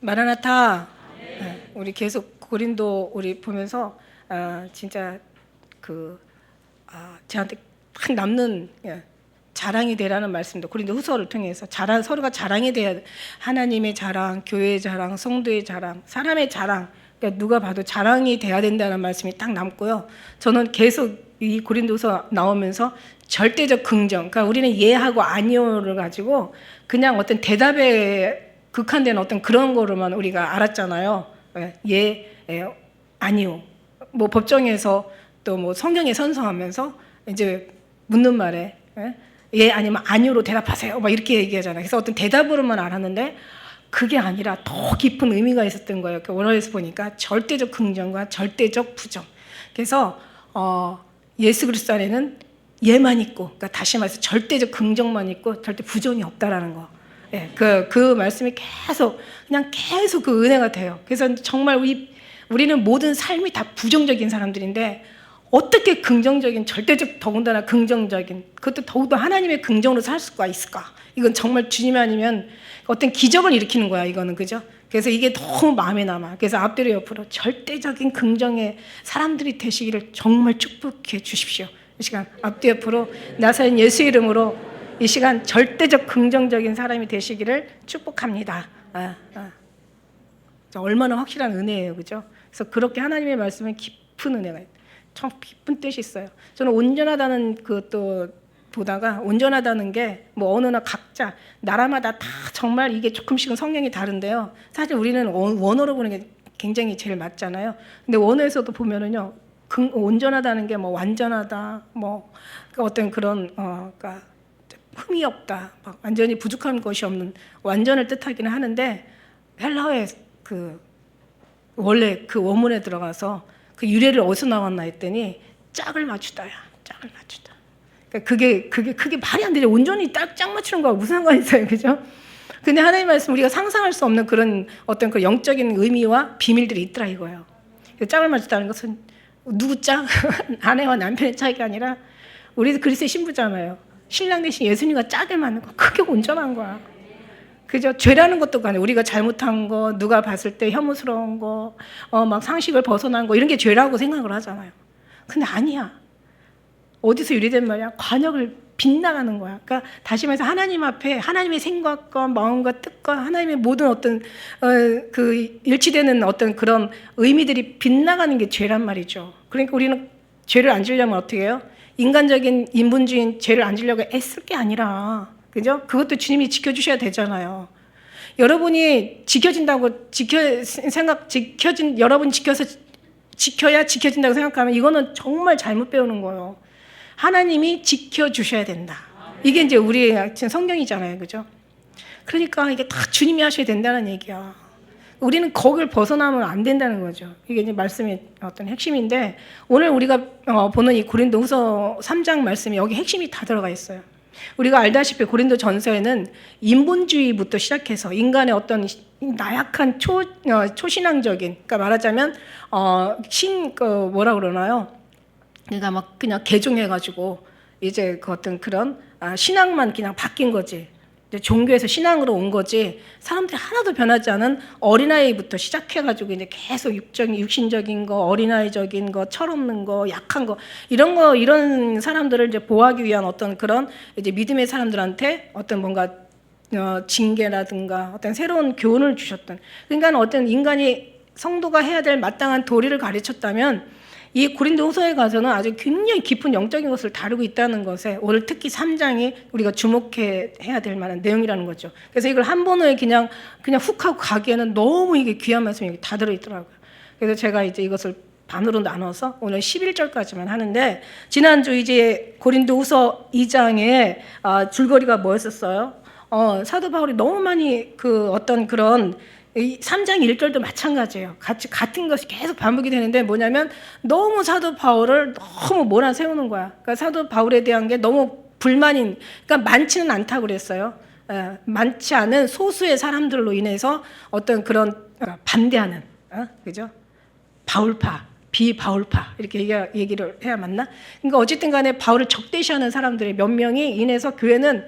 마라나타. 우리 계속 고린도 우리 보면서 진짜 저한테 딱 남는 자랑이 되라는 말씀도 고린도 후서를 통해서 서로가 자랑이 돼야 돼. 하나님의 자랑, 교회의 자랑, 성도의 자랑, 사람의 자랑. 그러니까 누가 봐도 자랑이 돼야 된다는 말씀이 딱 남고요. 저는 계속 이 고린도서 나오면서 절대적 긍정. 그러니까 우리는 예하고 아니오를 가지고 그냥 어떤 대답에 극한된 어떤 그런 거로만 우리가 알았잖아요. 예, 아니오. 뭐 법정에서 또 뭐 성경에 선서하면서 이제 묻는 말에 예 아니면 아니오로 대답하세요. 막 이렇게 얘기하잖아요. 그래서 어떤 대답으로만 알았는데 그게 아니라 더 깊은 의미가 있었던 거예요. 원어에서 보니까 절대적 긍정과 절대적 부정. 그래서 예수 그리스도 안에는 예만 있고, 그러니까 다시 말해서 절대적 긍정만 있고 절대 부정이 없다라는 거. 예, 그 말씀이 그냥 계속 그 은혜가 돼요. 그래서 정말 우리는 모든 삶이 다 부정적인 사람들인데 어떻게 긍정적인, 절대적, 더군다나 긍정적인, 그것도 더욱더 하나님의 긍정으로 살 수가 있을까? 이건 정말 주님이 아니면 어떤 기적을 일으키는 거야, 이거는. 그죠? 그래서 이게 너무 마음에 남아. 그래서 앞뒤로 옆으로 절대적인 긍정의 사람들이 되시기를 정말 축복해 주십시오. 이 시간 앞뒤 옆으로 나사렛 예수 이름으로 이 시간 절대적 긍정적인 사람이 되시기를 축복합니다. 얼마나 확실한 은혜예요, 그죠? 그래서 그렇게 하나님의 말씀은 깊은 은혜가 있다. 참 깊은 뜻이 있어요. 저는 온전하다는 그것도 보다가 온전하다는 게 뭐 어느 나 각자 나라마다 다 정말 이게 조금씩은 성경이 다른데요. 사실 우리는 원어로 보는 게 굉장히 제일 맞잖아요. 근데 원어에서도 보면은요, 온전하다는 게 뭐 완전하다, 뭐 어떤 그런 그러니까 흠이 없다, 막 완전히 부족한 것이 없는 완전을 뜻하기는 하는데 헬라어의 원래 그 원문에 들어가서 그 유래를 어디서 나왔나 했더니 짝을 맞추다야. 짝을 맞추다. 그러니까 그게 말이 안 되죠. 온전히 짝 맞추는 거하고 무슨 상관이 있어요, 그죠? 근데 하나님 말씀 우리가 상상할 수 없는 그런 어떤 그 영적인 의미와 비밀들이 있더라 이거예요. 짝을 맞추다는 것은 누구 짝? 아내와 남편의 짝이 아니라 우리도 그리스도의 신부잖아요. 신랑 대신 예수님과 짝을 맞는 거, 그게 온전한 거야. 그죠? 죄라는 것도 아니에요. 우리가 잘못한 거, 누가 봤을 때 혐오스러운 거, 막 상식을 벗어난 거, 이런 게 죄라고 생각을 하잖아요. 근데 아니야. 어디서 유래된 말이야? 관역을 빗나가는 거야. 그러니까 다시 말해서 하나님 앞에 하나님의 생각과 마음과 뜻과 하나님의 모든 어떤 그 일치되는 어떤 그런 의미들이 빗나가는 게 죄란 말이죠. 그러니까 우리는 죄를 안 지으려면 어떻게 해요? 인간적인 인본주의인 죄를 안 지으려고 애쓸 게 아니라, 그죠? 그것도 주님이 지켜주셔야 되잖아요. 여러분이 여러분이 지켜야 지켜진다고 생각하면 이거는 정말 잘못 배우는 거예요. 하나님이 지켜주셔야 된다. 이게 이제 우리의 성경이잖아요. 그죠? 그러니까 이게 다 주님이 하셔야 된다는 얘기야. 우리는 거기를 벗어나면 안 된다는 거죠. 이게 이제 말씀의 어떤 핵심인데, 오늘 우리가 보는 이 고린도후서 3장 말씀이 여기 핵심이 다 들어가 있어요. 우리가 알다시피 고린도 전서에는 인본주의부터 시작해서 인간의 어떤 나약한 초신앙적인, 그러니까 말하자면 뭐라 그러나요? 그러니까 막 그냥 개종해가지고 이제 그 어떤 그런 신앙만 그냥 바뀐 거지. 이제 종교에서 신앙으로 온 거지. 사람들이 하나도 변하지 않은 어린아이부터 시작해가지고 이제 계속 육신적인 거, 어린아이적인 거, 철없는 거, 약한 거, 이런 사람들을 이제 보호하기 위한 어떤 그런 이제 믿음의 사람들한테 어떤 뭔가 징계라든가 어떤 새로운 교훈을 주셨던. 그러니까 어떤 인간이 성도가 해야 될 마땅한 도리를 가르쳤다면, 이 고린도후서에 가서는 아주 굉장히 깊은 영적인 것을 다루고 있다는 것에 오늘 특히 3장이 우리가 주목해야 될 만한 내용이라는 거죠. 그래서 이걸 한 번에 그냥 훅 하고 가기에는 너무 이게 귀한 말씀이 다 들어있더라고요. 그래서 제가 이제 이것을 반으로 나눠서 오늘 11절까지만 하는데, 지난주 이제 고린도후서 2장에 줄거리가 뭐였었어요? 사도 바울이 너무 많이 어떤 그런 3장 1절도 마찬가지예요. 같은 것이 계속 반복이 되는데 뭐냐면 너무 사도 바울을 너무 몰아세우는 거야. 그러니까 사도 바울에 대한 게 너무 그러니까 많지는 않다고 그랬어요. 많지 않은 소수의 사람들로 인해서 어떤 그런 반대하는, 그죠? 바울파, 비바울파 이렇게 얘기를 해야 맞나? 그러니까 어쨌든 간에 바울을 적대시하는 사람들이 몇 명이 인해서 교회는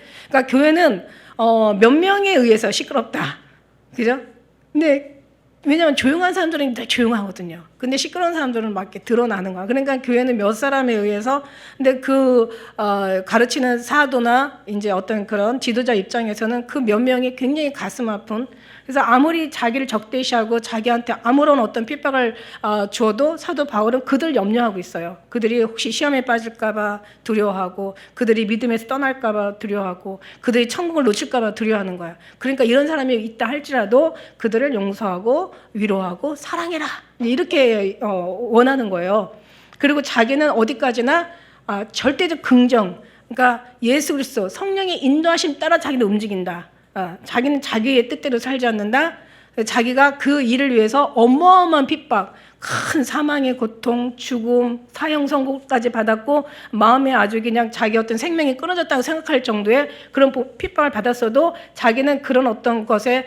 몇 명에 의해서 시끄럽다. 그죠? 근데 왜냐하면 조용한 사람들은 되게 조용하거든요. 근데 시끄러운 사람들은 막 이렇게 드러나는 거야. 그러니까 교회는 몇 사람에 의해서, 근데 가르치는 사도나 이제 어떤 그런 지도자 입장에서는 그 몇 명이 굉장히 가슴 아픈, 그래서 아무리 자기를 적대시하고 자기한테 아무런 어떤 핍박을 주어도 사도 바울은 그들 염려하고 있어요. 그들이 혹시 시험에 빠질까봐 두려워하고, 그들이 믿음에서 떠날까봐 두려워하고, 그들이 천국을 놓칠까봐 두려워하는 거야. 그러니까 이런 사람이 있다 할지라도 그들을 용서하고 위로하고 사랑해라, 이렇게 원하는 거예요. 그리고 자기는 어디까지나 절대적 긍정, 그러니까 예수 그리스도 성령의 인도하심 따라 자기는 움직인다. 자기는 자기의 뜻대로 살지 않는다. 자기가 그 일을 위해서 어마어마한 핍박, 큰 사망의 고통, 죽음, 사형 선고까지 받았고, 마음에 아주 그냥 자기 어떤 생명이 끊어졌다고 생각할 정도의 그런 핍박을 받았어도 자기는 그런 어떤 것에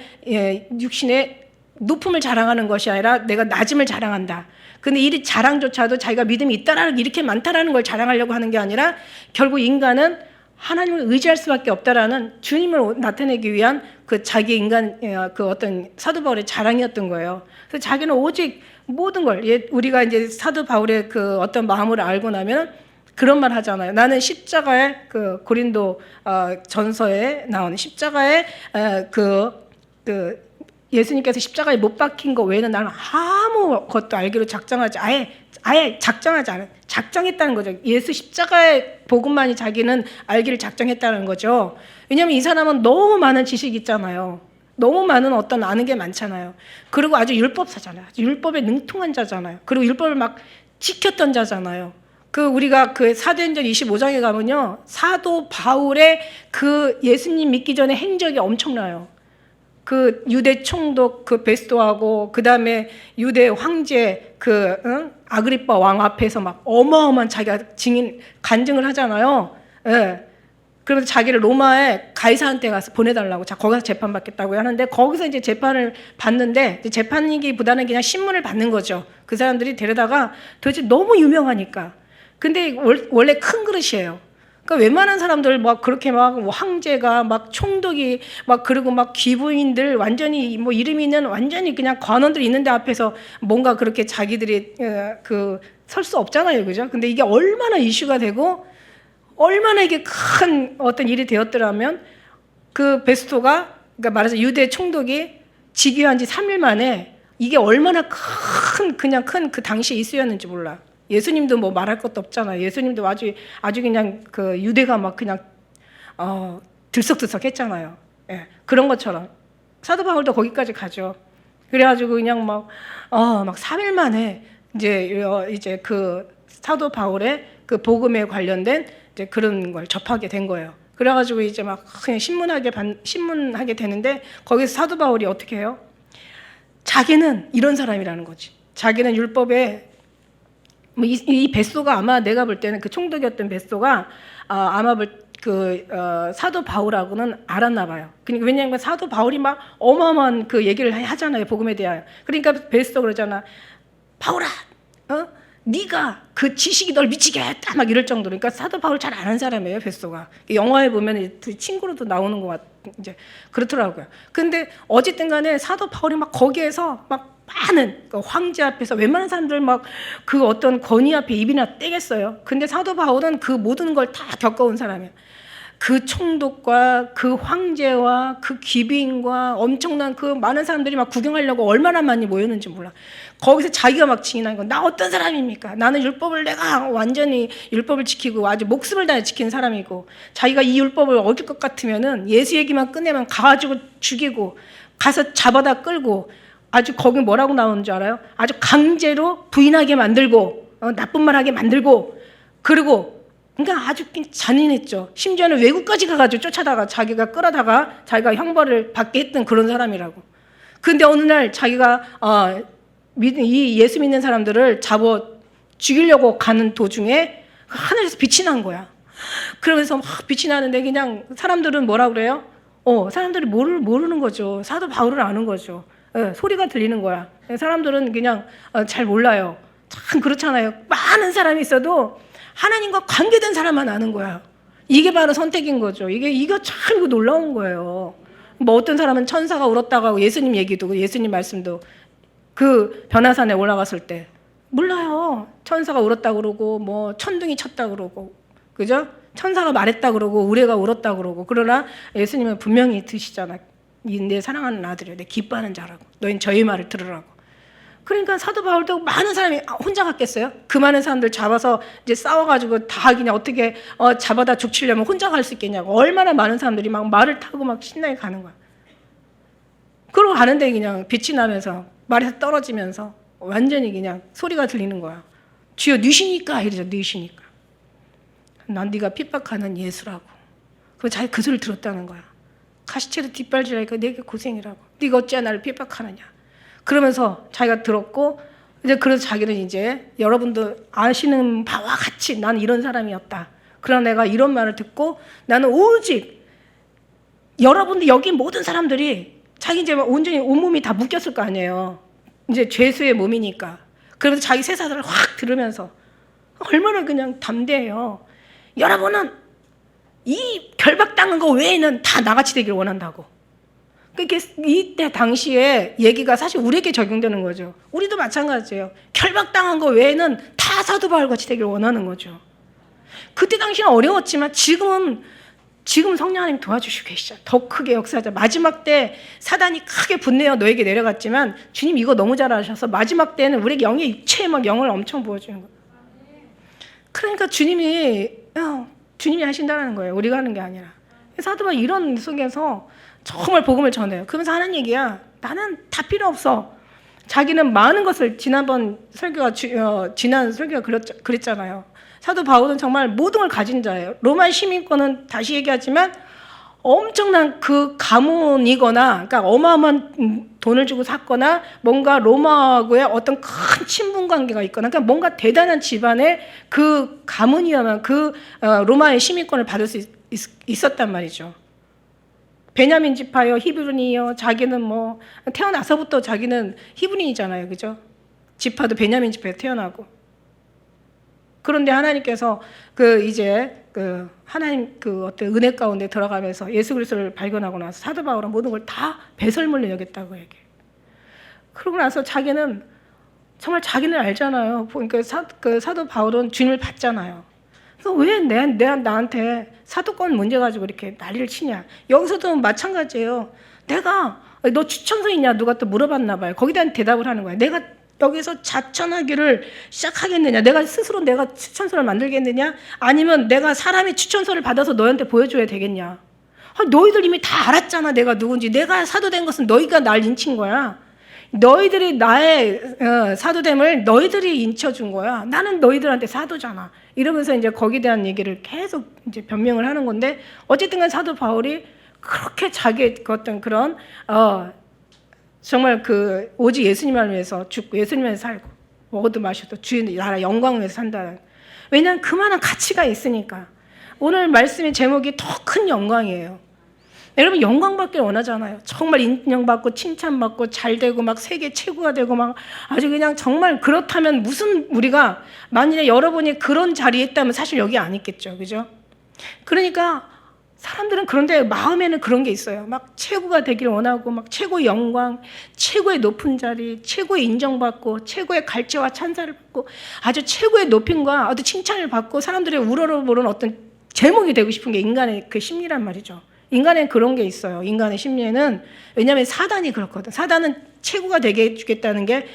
육신의 높음을 자랑하는 것이 아니라 내가 낮음을 자랑한다. 근데 이 자랑조차도 자기가 믿음이 있다라는, 이렇게 많다라는 걸 자랑하려고 하는 게 아니라 결국 인간은 하나님을 의지할 수밖에 없다라는 주님을 나타내기 위한 그 자기 인간, 그 어떤 사도 바울의 자랑이었던 거예요. 그래서 자기는 오직 모든 걸, 우리가 이제 사도 바울의 그 어떤 마음을 알고 나면 그런 말 하잖아요. 나는 십자가에, 그 고린도 전서에 나오는 십자가에 예수님께서 십자가에 못 박힌 거 외에는 나는 아무것도 알기로 아예 작정하지 않아요. 작정했다는 거죠. 예수 십자가의 복음만이 자기는 알기를 작정했다는 거죠. 왜냐하면 이 사람은 너무 많은 지식이 있잖아요. 너무 많은 어떤 아는 게 많잖아요. 그리고 아주 율법사잖아요. 율법에 능통한 자잖아요. 그리고 율법을 막 지켰던 자잖아요. 우리가 사도행전 25장에 가면요, 사도 바울의 그 예수님 믿기 전에 행적이 엄청나요. 유대 총독 베스도하고, 그 다음에 유대 황제 아그리빠 왕 앞에서 막 어마어마한 자기가 간증을 하잖아요. 예. 그래서 자기를 로마에 가이사한테 가서 보내달라고, 거기서 재판받겠다고 하는데, 거기서 이제 재판을 받는데, 재판이기보다는 그냥 신문을 받는 거죠. 그 사람들이 데려다가 도대체 너무 유명하니까. 근데 원래 큰 그릇이에요. 그러니까 웬만한 사람들 막 그렇게 막 황제가 막 총독이 막, 그리고 막 귀부인들 완전히 뭐 이름 있는 완전히 그냥 관원들 있는데 앞에서 뭔가 그렇게 자기들이 설 수 없잖아요. 그죠? 근데 이게 얼마나 이슈가 되고 얼마나 이게 큰 어떤 일이 되었더라면, 베스토가, 그러니까 말해서 유대 총독이 즉위한 지 3일 만에 이게 얼마나 큰 그 당시 이슈였는지 몰라. 예수님도 뭐 말할 것도 없잖아요. 예수님도 아주 그냥 유대가 막 그냥 들썩들썩했잖아요. 예, 그런 것처럼 사도 바울도 거기까지 가죠. 그래가지고 그냥 막 3일 만에 이제 사도 바울의 복음에 관련된 이제 그런 걸 접하게 된 거예요. 그래가지고 이제 막 그냥 신문하게 되는데, 거기서 사도 바울이 어떻게 해요? 자기는 이런 사람이라는 거지. 자기는 율법에 이 베소가, 아마 내가 볼 때는 그 총독이었던 베소가 아마 사도 바울하고는 알았나 봐요. 그러니까 왜냐하면 사도 바울이 막 어마어마한 얘기를 하잖아요, 복음에 대하여. 그러니까 베소 그러잖아, 바울아, 네가 그 지식이 널 미치게 했다, 막 이럴 정도로. 그러니까 사도 바울 잘 아는 사람이에요, 베소가. 영화에 보면 친구로도 나오는 것 이제 그렇더라고요. 근데 어쨌든 간에 사도 바울이 막 거기에서 막 많은 황제 앞에서 웬만한 사람들 막 어떤 권위 앞에 입이나 떼겠어요. 근데 사도 바울은 그 모든 걸 다 겪어온 사람이에요. 그 총독과 그 황제와 그 귀빈과 엄청난 많은 사람들이 막 구경하려고 얼마나 많이 모였는지 몰라. 거기서 자기가 막 증인한 건, 나 어떤 사람입니까? 나는 내가 완전히 율법을 지키고 아주 목숨을 다해 지킨 사람이고, 자기가 이 율법을 어길 것 같으면은 예수 얘기만 꺼내면 가가지고 죽이고, 가서 잡아다 끌고, 아주 거기 뭐라고 나오는 줄 알아요? 아주 강제로 부인하게 만들고, 나쁜 말 하게 만들고, 그러니까 아주 잔인했죠. 심지어는 외국까지 가가지고 쫓아다가 자기가 끌어다가 자기가 형벌을 받게 했던 그런 사람이라고. 근데 어느 날 자기가 이 예수 믿는 사람들을 잡아 죽이려고 가는 도중에 하늘에서 빛이 난 거야. 그러면서 막 빛이 나는데, 그냥 사람들은 뭐라 그래요? 사람들이 모르는 거죠. 사도 바울을 아는 거죠. 소리가 들리는 거야. 사람들은 그냥 잘 몰라요. 참 그렇잖아요. 많은 사람이 있어도 하나님과 관계된 사람만 아는 거야. 이게 바로 선택인 거죠. 이거 참 놀라운 거예요. 뭐 어떤 사람은 천사가 울었다고 하고 예수님 얘기도 예수님 말씀도 그 변화산에 올라갔을 때 몰라요. 천사가 울었다고 그러고 뭐 천둥이 쳤다고 그러고 그죠? 천사가 말했다 그러고 우레가 울었다 그러고 그러나 예수님은 분명히 드시잖아. 내 사랑하는 아들이야. 내 기뻐하는 자라고. 너희는 저희 말을 들으라고. 그러니까 사도 바울도 많은 사람이 혼자 갔겠어요? 그 많은 사람들 잡아서 이제 싸워가지고 다 그냥 어떻게 잡아다 죽치려면 혼자 갈 수 있겠냐고. 얼마나 많은 사람들이 막 말을 타고 막 신나게 가는 거야. 그러고 가는데 그냥 빛이 나면서 말에서 떨어지면서 완전히 그냥 소리가 들리는 거야. 주여 누시니까 이러죠. 누시니까. 난 네가 핍박하는 예수라고. 그럼 자기 그 소리를 들었다는 거야. 가시체도 뒷발질하니까 내게 고생이라고. 네가 어찌 나를 핍박하느냐. 그러면서 자기가 들었고 이제 그래서 자기는 이제 여러분도 아시는 바와 같이 나는 이런 사람이었다. 그러나 내가 이런 말을 듣고 나는 오직 여러분들 여기 모든 사람들이 자기 이제 온전히 온몸이 다 묶였을 거 아니에요. 이제 죄수의 몸이니까. 그래서 자기 세사들을 확 들으면서 얼마나 그냥 담대해요. 여러분은 이 결박당한 거 외에는 다 나같이 되길 원한다고. 그게 이때 당시에 얘기가 사실 우리에게 적용되는 거죠. 우리도 마찬가지예요. 결박당한 거 외에는 다 사도 바울같이 되길 원하는 거죠. 그때 당시는 어려웠지만 지금 성령 하나님 도와주시고 계시죠. 더 크게 역사하자. 마지막 때 사단이 크게 분내어 너에게 내려갔지만 주님 이거 너무 잘하셔서 마지막 때는 우리 영의 육체에 막 영을 엄청 부어주는 거예요. 그러니까 주님이 하신다는 거예요. 우리가 하는 게 아니라. 사도 바울 이런 속에서 정말 복음을 전해요. 그러면서 하는 얘기야. 나는 다 필요 없어. 자기는 많은 것을 지난 설교가 그랬잖아요. 사도 바울은 정말 모든 걸 가진 자예요. 로마 시민권은 다시 얘기하지만 엄청난 그 가문이거나 그러니까 어마어마한 돈을 주고 샀거나 뭔가 로마하고의 어떤 큰 친분 관계가 있거나 그러니까 뭔가 대단한 집안의 그 가문이야만 그 로마의 시민권을 받을 수 있었단 말이죠. 베냐민 지파요, 히브리인이요. 자기는 뭐 태어나서부터 자기는 히브리인이잖아요, 그죠? 지파도 베냐민 지파에 태어나고. 그런데 하나님께서 하나님 어떤 은혜 가운데 들어가면서 예수 그리스도를 발견하고 나서 사도 바울은 모든 걸 다 배설물로 여겼다고 얘기해요. 그러고 나서 자기는 정말 자기는 알잖아요. 그러니까 사도 바울은 주님을 봤잖아요. 왜 나한테 사도권 문제 가지고 이렇게 난리를 치냐. 여기서도 마찬가지예요. 내가 너 추천서 있냐 누가 또 물어봤나 봐요. 거기에 대한 대답을 하는 거야. 내가 여기서 자천하기를 시작하겠느냐. 내가 스스로 내가 추천서를 만들겠느냐. 아니면 내가 사람의 추천서를 받아서 너한테 보여줘야 되겠냐. 너희들 이미 다 알았잖아. 내가 누군지. 내가 사도된 것은 너희가 날 인친 거야. 너희들이 나의 사도됨을 너희들이 인쳐준 거야. 나는 너희들한테 사도잖아. 이러면서 이제 거기에 대한 얘기를 계속 이제 변명을 하는 건데 어쨌든 간 사도 바울이 그렇게 자기의 어떤 그런 정말 오직 예수님을 위해서 죽고 예수님을 위해서 살고 먹어도 마셔도 주의 나라 영광을 위해서 산다. 왜냐하면 그만한 가치가 있으니까. 오늘 말씀의 제목이 더 큰 영광이에요. 여러분 영광 받길 원하잖아요. 정말 인정받고 칭찬받고 잘되고 막 세계 최고가 되고 막 아주 그냥 정말 그렇다면 무슨 우리가 만일에 여러분이 그런 자리에 있다면 사실 여기 안 있겠죠. 그죠? 그러니까 사람들은 그런데 마음에는 그런 게 있어요. 막 최고가 되길 원하고 막 최고의 영광, 최고의 높은 자리, 최고의 인정받고 최고의 갈채와 찬사를 받고 아주 최고의 높임과 아주 칭찬을 받고 사람들의 우러러보는 어떤 제목이 되고 싶은 게 인간의 그 심리란 말이죠. 인간에 그런 게 있어요. 인간의 심리에는. 왜냐하면 사단이 그렇거든. 사단은 최고가 되게 해주겠다는 게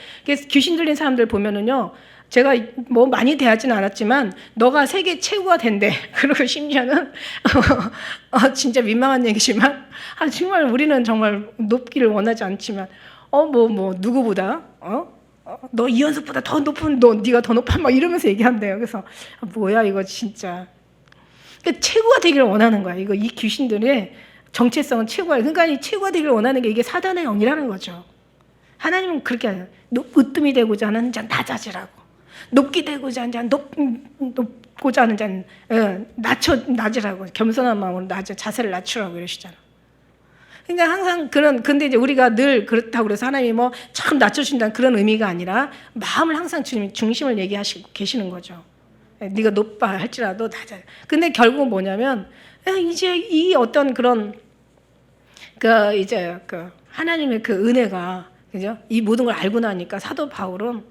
귀신 들린 사람들 보면은요. 제가 뭐 많이 대하지는 않았지만 너가 세계 최고가 된대. 그리고 심지어는 진짜 민망한 얘기지만 정말 우리는 정말 높기를 원하지 않지만 누구보다 너 이현석보다 더 높은 네가 더 높아 막 이러면서 얘기한대요. 그래서 뭐야 이거 진짜. 그러니까 최고가 되기를 원하는 거야. 이 귀신들의 정체성은 최고야. 그러니까 이 최고가 되기를 원하는 게 이게 사단의 영이라는 거죠. 하나님은 그렇게 하죠. 으뜸이 되고자 하는 자는 낮아지라고. 높게 되고자 하는 자는 높고자 하는 자는 낮으라고. 겸손한 마음으로 자세를 낮추라고 이러시잖아. 그러니까 항상 근데 이제 우리가 늘 그렇다고 그래서 하나님이 참 낮춰주신다는 그런 의미가 아니라 마음을 항상 주님이 중심을 얘기하시고 계시는 거죠. 네가 높아 할지라도 낮아요. 근데 결국은 뭐냐면 이제 이 어떤 그런 그 이제 그 하나님의 그 은혜가, 그죠? 이 모든 걸 알고 나니까 사도 바울은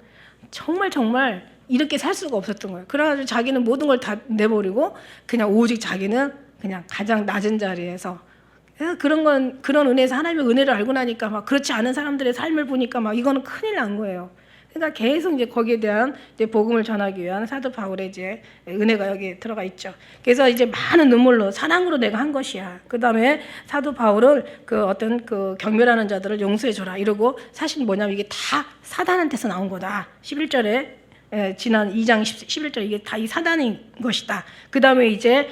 정말 이렇게 살 수가 없었던 거예요. 그래가지고 자기는 모든 걸 다 내버리고 그냥 오직 자기는 그냥 가장 낮은 자리에서, 그런 은혜에서 하나님의 은혜를 알고 나니까 막 그렇지 않은 사람들의 삶을 보니까 막 이거는 큰일 난 거예요. 그러니까 계속 이제 거기에 대한 이제 복음을 전하기 위한 사도 바울의 이제 은혜가 여기 들어가 있죠. 그래서 이제 많은 눈물로 사랑으로 내가 한 것이야. 그 다음에 사도 바울을 그 어떤 그 경멸하는 자들을 용서해 줘라 이러고, 사실 뭐냐면 이게 다 사단한테서 나온 거다. 11절에 지난 2장 11절 이게 다 이 사단인 것이다. 그 다음에 이제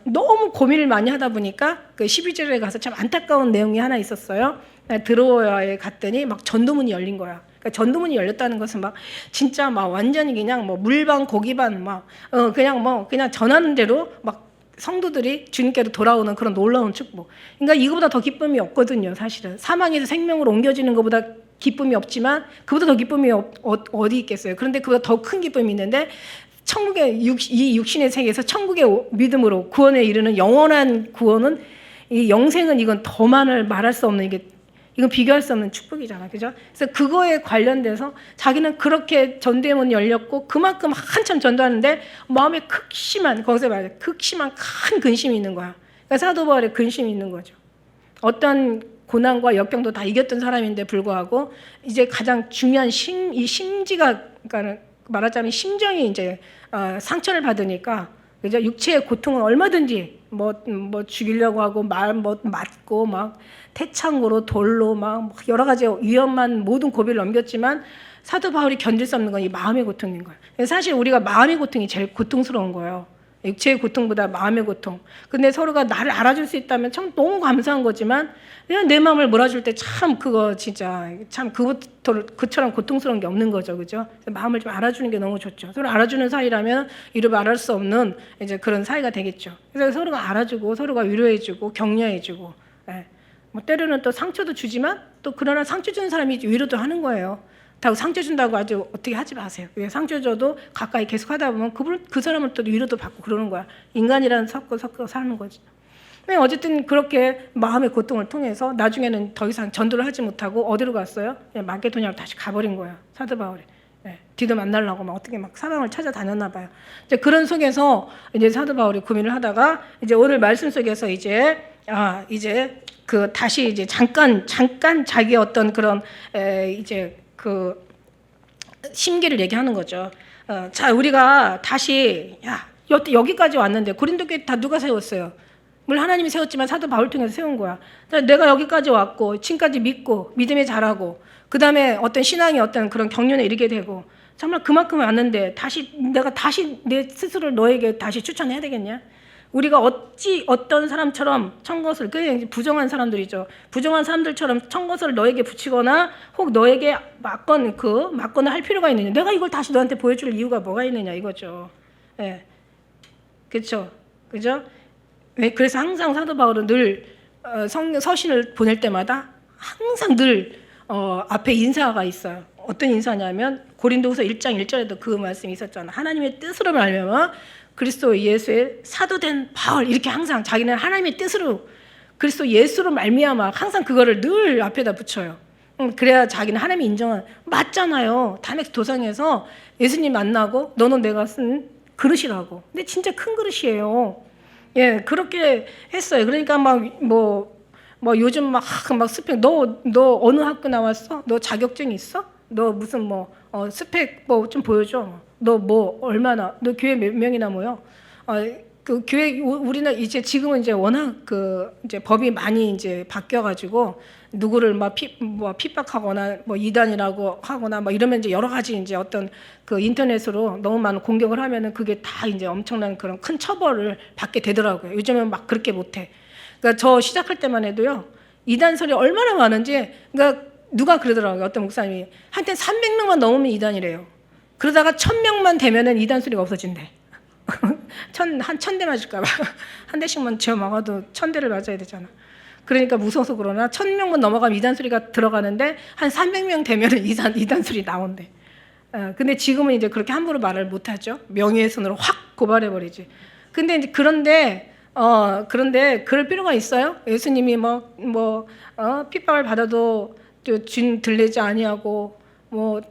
너무 고민을 많이 하다 보니까 그 12절에 가서 참 안타까운 내용이 하나 있었어요. 드로아에 갔더니 막 전도문이 열린 거야. 그러니까 전도문이 열렸다는 것은 막 진짜 막 완전히 그냥 뭐 물반 고기반 막 그냥 전하는 대로 막 성도들이 주님께로 돌아오는 그런 놀라운 축복. 그러니까 이거보다 더 기쁨이 없거든요. 사실은 사망에서 생명으로 옮겨지는 것보다 기쁨이 없지만 그보다 더 기쁨이 어디 있겠어요. 그런데 그보다 더 큰 기쁨이 있는데, 천국의 이 육신의 세계에서 천국의 믿음으로 구원에 이르는 영원한 구원은, 이 영생은 이건 더만을 말할 수 없는, 이건 비교할 수 없는 축복이잖아. 그죠? 그래서 그거에 관련돼서 자기는 그렇게 전도의 문이 열렸고 그만큼 한참 전도하는데 마음에 거기서 말해 극심한 큰 근심이 있는 거야. 그러니까 사도 바울의 근심이 있는 거죠. 어떤 고난과 역경도 다 이겼던 사람인데 불구하고 이제 가장 중요한 이 심지가, 그러니까 말하자면 심정이 이제 상처를 받으니까, 그죠? 육체의 고통은 얼마든지 뭐 죽이려고 하고 맞고 막 태창으로 돌로 막 여러 가지 위험한 모든 고비를 넘겼지만 사도 바울이 견딜 수 없는 건 이 마음의 고통인 거예요. 사실 우리가 마음의 고통이 제일 고통스러운 거예요. 육체의 고통보다 마음의 고통. 근데 서로가 나를 알아줄 수 있다면 참 너무 감사한 거지만, 그냥 내 마음을 몰아줄 때 참 그거 진짜 참 그처럼 고통스러운 게 없는 거죠. 그죠? 마음을 좀 알아주는 게 너무 좋죠. 서로 알아주는 사이라면 이루 말할 수 없는 이제 그런 사이가 되겠죠. 그래서 서로가 알아주고 서로가 위로해주고 격려해주고, 뭐 때로는 또 상처도 주지만 또 그러나 상처 주는 사람이 위로도 하는 거예요. 다 상처 준다고 아주 어떻게 하지 마세요. 왜 상처 줘도 가까이 계속 하다 보면 그 사람은 또 위로도 받고 그러는 거야. 인간이라는 섞어 사는 거지. 어쨌든 그렇게 마음의 고통을 통해서 나중에는 더 이상 전도를 하지 못하고 어디로 갔어요? 마게도냐로 다시 가버린 거야. 사도 바울이. 디도 만나려고 막 어떻게 막 사방을 찾아다녔나 봐요. 이제 그런 속에서 이제 사도 바울이 고민을 하다가 이제 오늘 말씀 속에서 이제 그 다시 이제 잠깐 자기 어떤 그런 이제 그 심기를 얘기하는 거죠. 자, 우리가 다시 여기까지 왔는데 고린도 교회 다 누가 세웠어요? 물론 하나님이 세웠지만 사도 바울 통해서 세운 거야. 내가 여기까지 왔고 지금까지 믿고 믿음에 자라고 그 다음에 어떤 신앙의 어떤 그런 경륜에 이르게 되고 정말 그만큼 왔는데 내가 다시 내 스스로를 너에게 다시 추천해야 되겠냐? 우리가 어떤 사람처럼 청것을, 그게 부정한 사람들이죠. 부정한 사람들처럼 청것을 너에게 붙이거나 혹 너에게 맞거나 할 필요가 있느냐? 내가 이걸 다시 너한테 보여줄 이유가 뭐가 있느냐 이거죠. 그렇죠, 그죠? 그래서 항상 사도 바울은 늘 서신을 보낼 때마다 항상 늘 앞에 인사가 있어요. 어떤 인사냐면 고린도후서 1장 1절에도 그 말씀이 있었잖아. 하나님의 뜻으로 말미암아 그리스도 예수의 사도된 바울, 이렇게 항상 자기는 하나님의 뜻으로 그리스도 예수로 말미암아 항상 그거를 늘 앞에다 붙여요. 그래야 자기는 하나님이 인정한, 맞잖아요. 다메섹 도상에서 예수님 만나고 너는 내가 쓴 그릇이라고. 근데 진짜 큰 그릇이에요. 그렇게 했어요. 그러니까 요즘 막 스펙, 너 어느 학교 나왔어? 너 자격증 있어? 너 무슨 스펙 좀 보여줘. 너 얼마나, 너 교회 몇 명이나 모여? 그 교회, 우리는 이제 지금은 이제 워낙 이제 법이 많이 이제 바뀌어가지고 누구를 핍박하거나 이단이라고 하거나 이러면 이제 여러 가지 이제 어떤 그 인터넷으로 너무 많은 공격을 하면은 그게 다 이제 엄청난 그런 큰 처벌을 받게 되더라고요. 요즘은 막 그렇게 못해. 그러니까 저 시작할 때만 해도요, 이단설이 얼마나 많은지, 그러니까 누가 그러더라고요. 어떤 목사님이 한때 300명만 넘으면 이단이래요. 그러다가 1000명만 되면은 이단 소리가 없어진대. 한 1000대 맞을까 봐. 한 대씩만 쥐어 막아도 1000대를 맞아야 되잖아. 그러니까 무서워서 그러나 1000명만 넘어가면 이단 소리가 들어가는데 한 300명 되면은 이단 소리 나온대. 근데 지금은 이제 그렇게 함부로 말을 못 하죠. 명예훼손으로 확 고발해 버리지. 근데 이제 그런데 그런데 그럴 필요가 있어요? 예수님이 핍박을 받아도 준 들리지 아니하고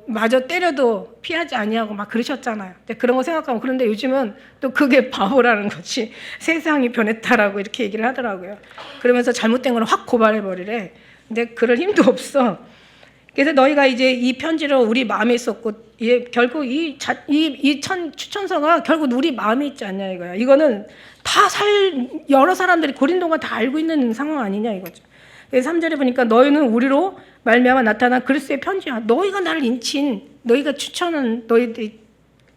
마저 때려도 피하지 아니하고 막 그러셨잖아요. 그런 거 생각하면, 그런데 요즘은 또 그게 바보라는 거지. 세상이 변했다라고 이렇게 얘기를 하더라고요. 그러면서 잘못된 걸 확 고발해 버리래. 근데 그럴 힘도 없어. 그래서 너희가 이제 이 편지를 우리 마음에 있었고, 결국 이 추천서가 결국 우리 마음에 있지 않냐 이거야. 이거는 여러 사람들이 고린도가 다 알고 있는 상황 아니냐 이거죠. 3절에 보니까 너희는 우리로 말미암아 나타난 그리스도의 편지야. 너희가 나를 인친, 너희가 추천한 너희들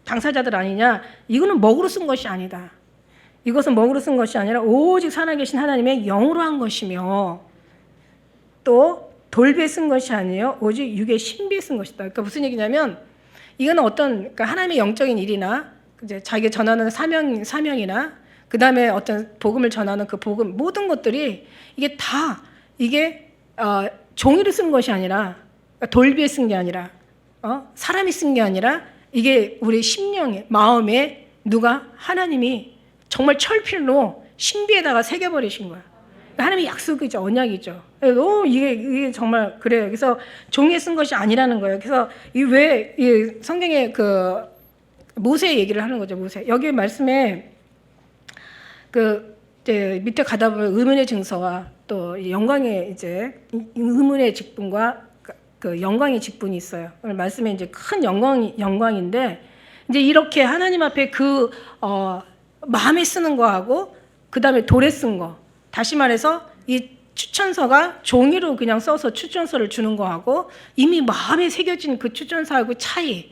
당사자들 아니냐. 이거는 먹으로 쓴 것이 아니다. 이것은 먹으로 쓴 것이 아니라 오직 살아계신 하나님의 영으로 한 것이며, 또 돌비에 쓴 것이 아니에요. 오직 육의 신비에 쓴 것이다. 그러니까 무슨 얘기냐면, 이거는 그러니까 하나님의 영적인 일이나 이제 자기가 전하는 사명이나 그 다음에 어떤 복음을 전하는 그 복음, 모든 것들이 이게 종이로 쓴 것이 아니라, 돌비에 쓴 게 아니라, 사람이 쓴 게 아니라, 이게 우리 심령에, 마음에 하나님이 정말 철필로 신비에다가 새겨버리신 거야. 하나님의 약속이죠, 언약이죠. 이게 정말 그래요. 그래서 종이에 쓴 것이 아니라는 거예요. 그래서 이 성경에 모세 얘기를 하는 거죠, 모세. 여기 말씀에 이제 밑에 가다 보면 의문의 증서와 또 영광의 이제 의문의 직분과 그 영광의 직분이 있어요. 오늘 말씀에 이제 큰 영광인데, 이제 이렇게 하나님 앞에 마음에 쓰는 거하고 그 다음에 돌에 쓴 거, 다시 말해서 이 추천서가 종이로 그냥 써서 추천서를 주는 거하고 이미 마음에 새겨진 그 추천서하고 차이.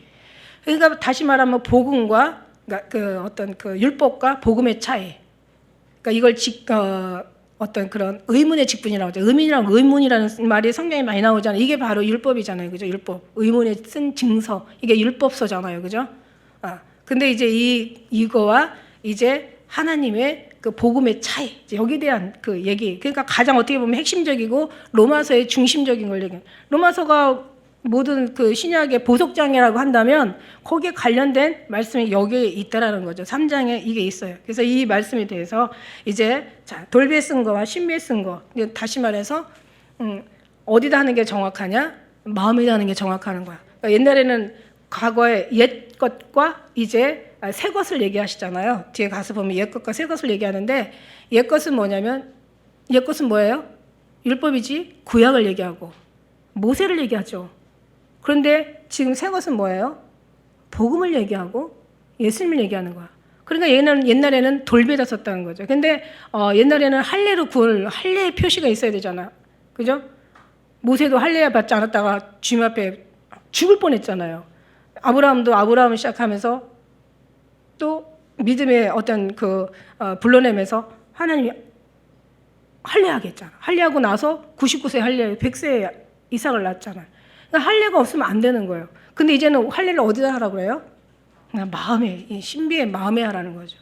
그러니까 다시 말하면 복음과 그 율법과 복음의 차이. 그러니까 이걸 어떤 그런 의문의 직분이라고 하죠. 의문이라는 말이 성경에 많이 나오잖아요. 이게 바로 율법이잖아요. 그죠? 율법. 의문에 쓴 증서. 이게 율법서잖아요. 그죠? 근데 이제 이거와 이제 하나님의 그 복음의 차이. 여기에 대한 그 얘기. 그러니까 가장 어떻게 보면 핵심적이고 로마서의 중심적인 걸 얘기해요. 로마서가 모든 그 신약의 보석장이라고 한다면 거기에 관련된 말씀이 여기에 있다라는 거죠. 3장에 이게 있어요. 그래서 이 말씀에 대해서 이제 돌비에 쓴 거와 신비에 쓴 거, 다시 말해서 어디다 하는 게 정확하냐? 마음에다 하는 게 정확한 거야. 그러니까 옛날에는 과거의 옛 것과 이제 새 것을 얘기하시잖아요. 뒤에 가서 보면 옛 것과 새 것을 얘기하는데, 옛 것은 뭐냐면, 옛 것은 뭐예요? 율법이지. 구약을 얘기하고 모세를 얘기하죠. 그런데 지금 새 것은 뭐예요? 복음을 얘기하고 예수님을 얘기하는 거야. 그러니까 옛날에는 돌비에다 썼다는 거죠. 근데 옛날에는 할례의 표시가 있어야 되잖아. 그죠? 모세도 할례 받지 않았다가 주님 앞에 죽을 뻔했잖아요. 아브라함을 시작하면서 또 믿음의 어떤 불러내면서 하나님이 할례하게 했잖아. 할례하고 나서 99세 할례, 100세에 이삭을 낳았잖아요. 그러니까 할례가 없으면 안 되는 거예요. 근데 이제는 할례를 어디다 하라고 그래요? 그냥 마음에, 이 신비의 마음에 하라는 거죠.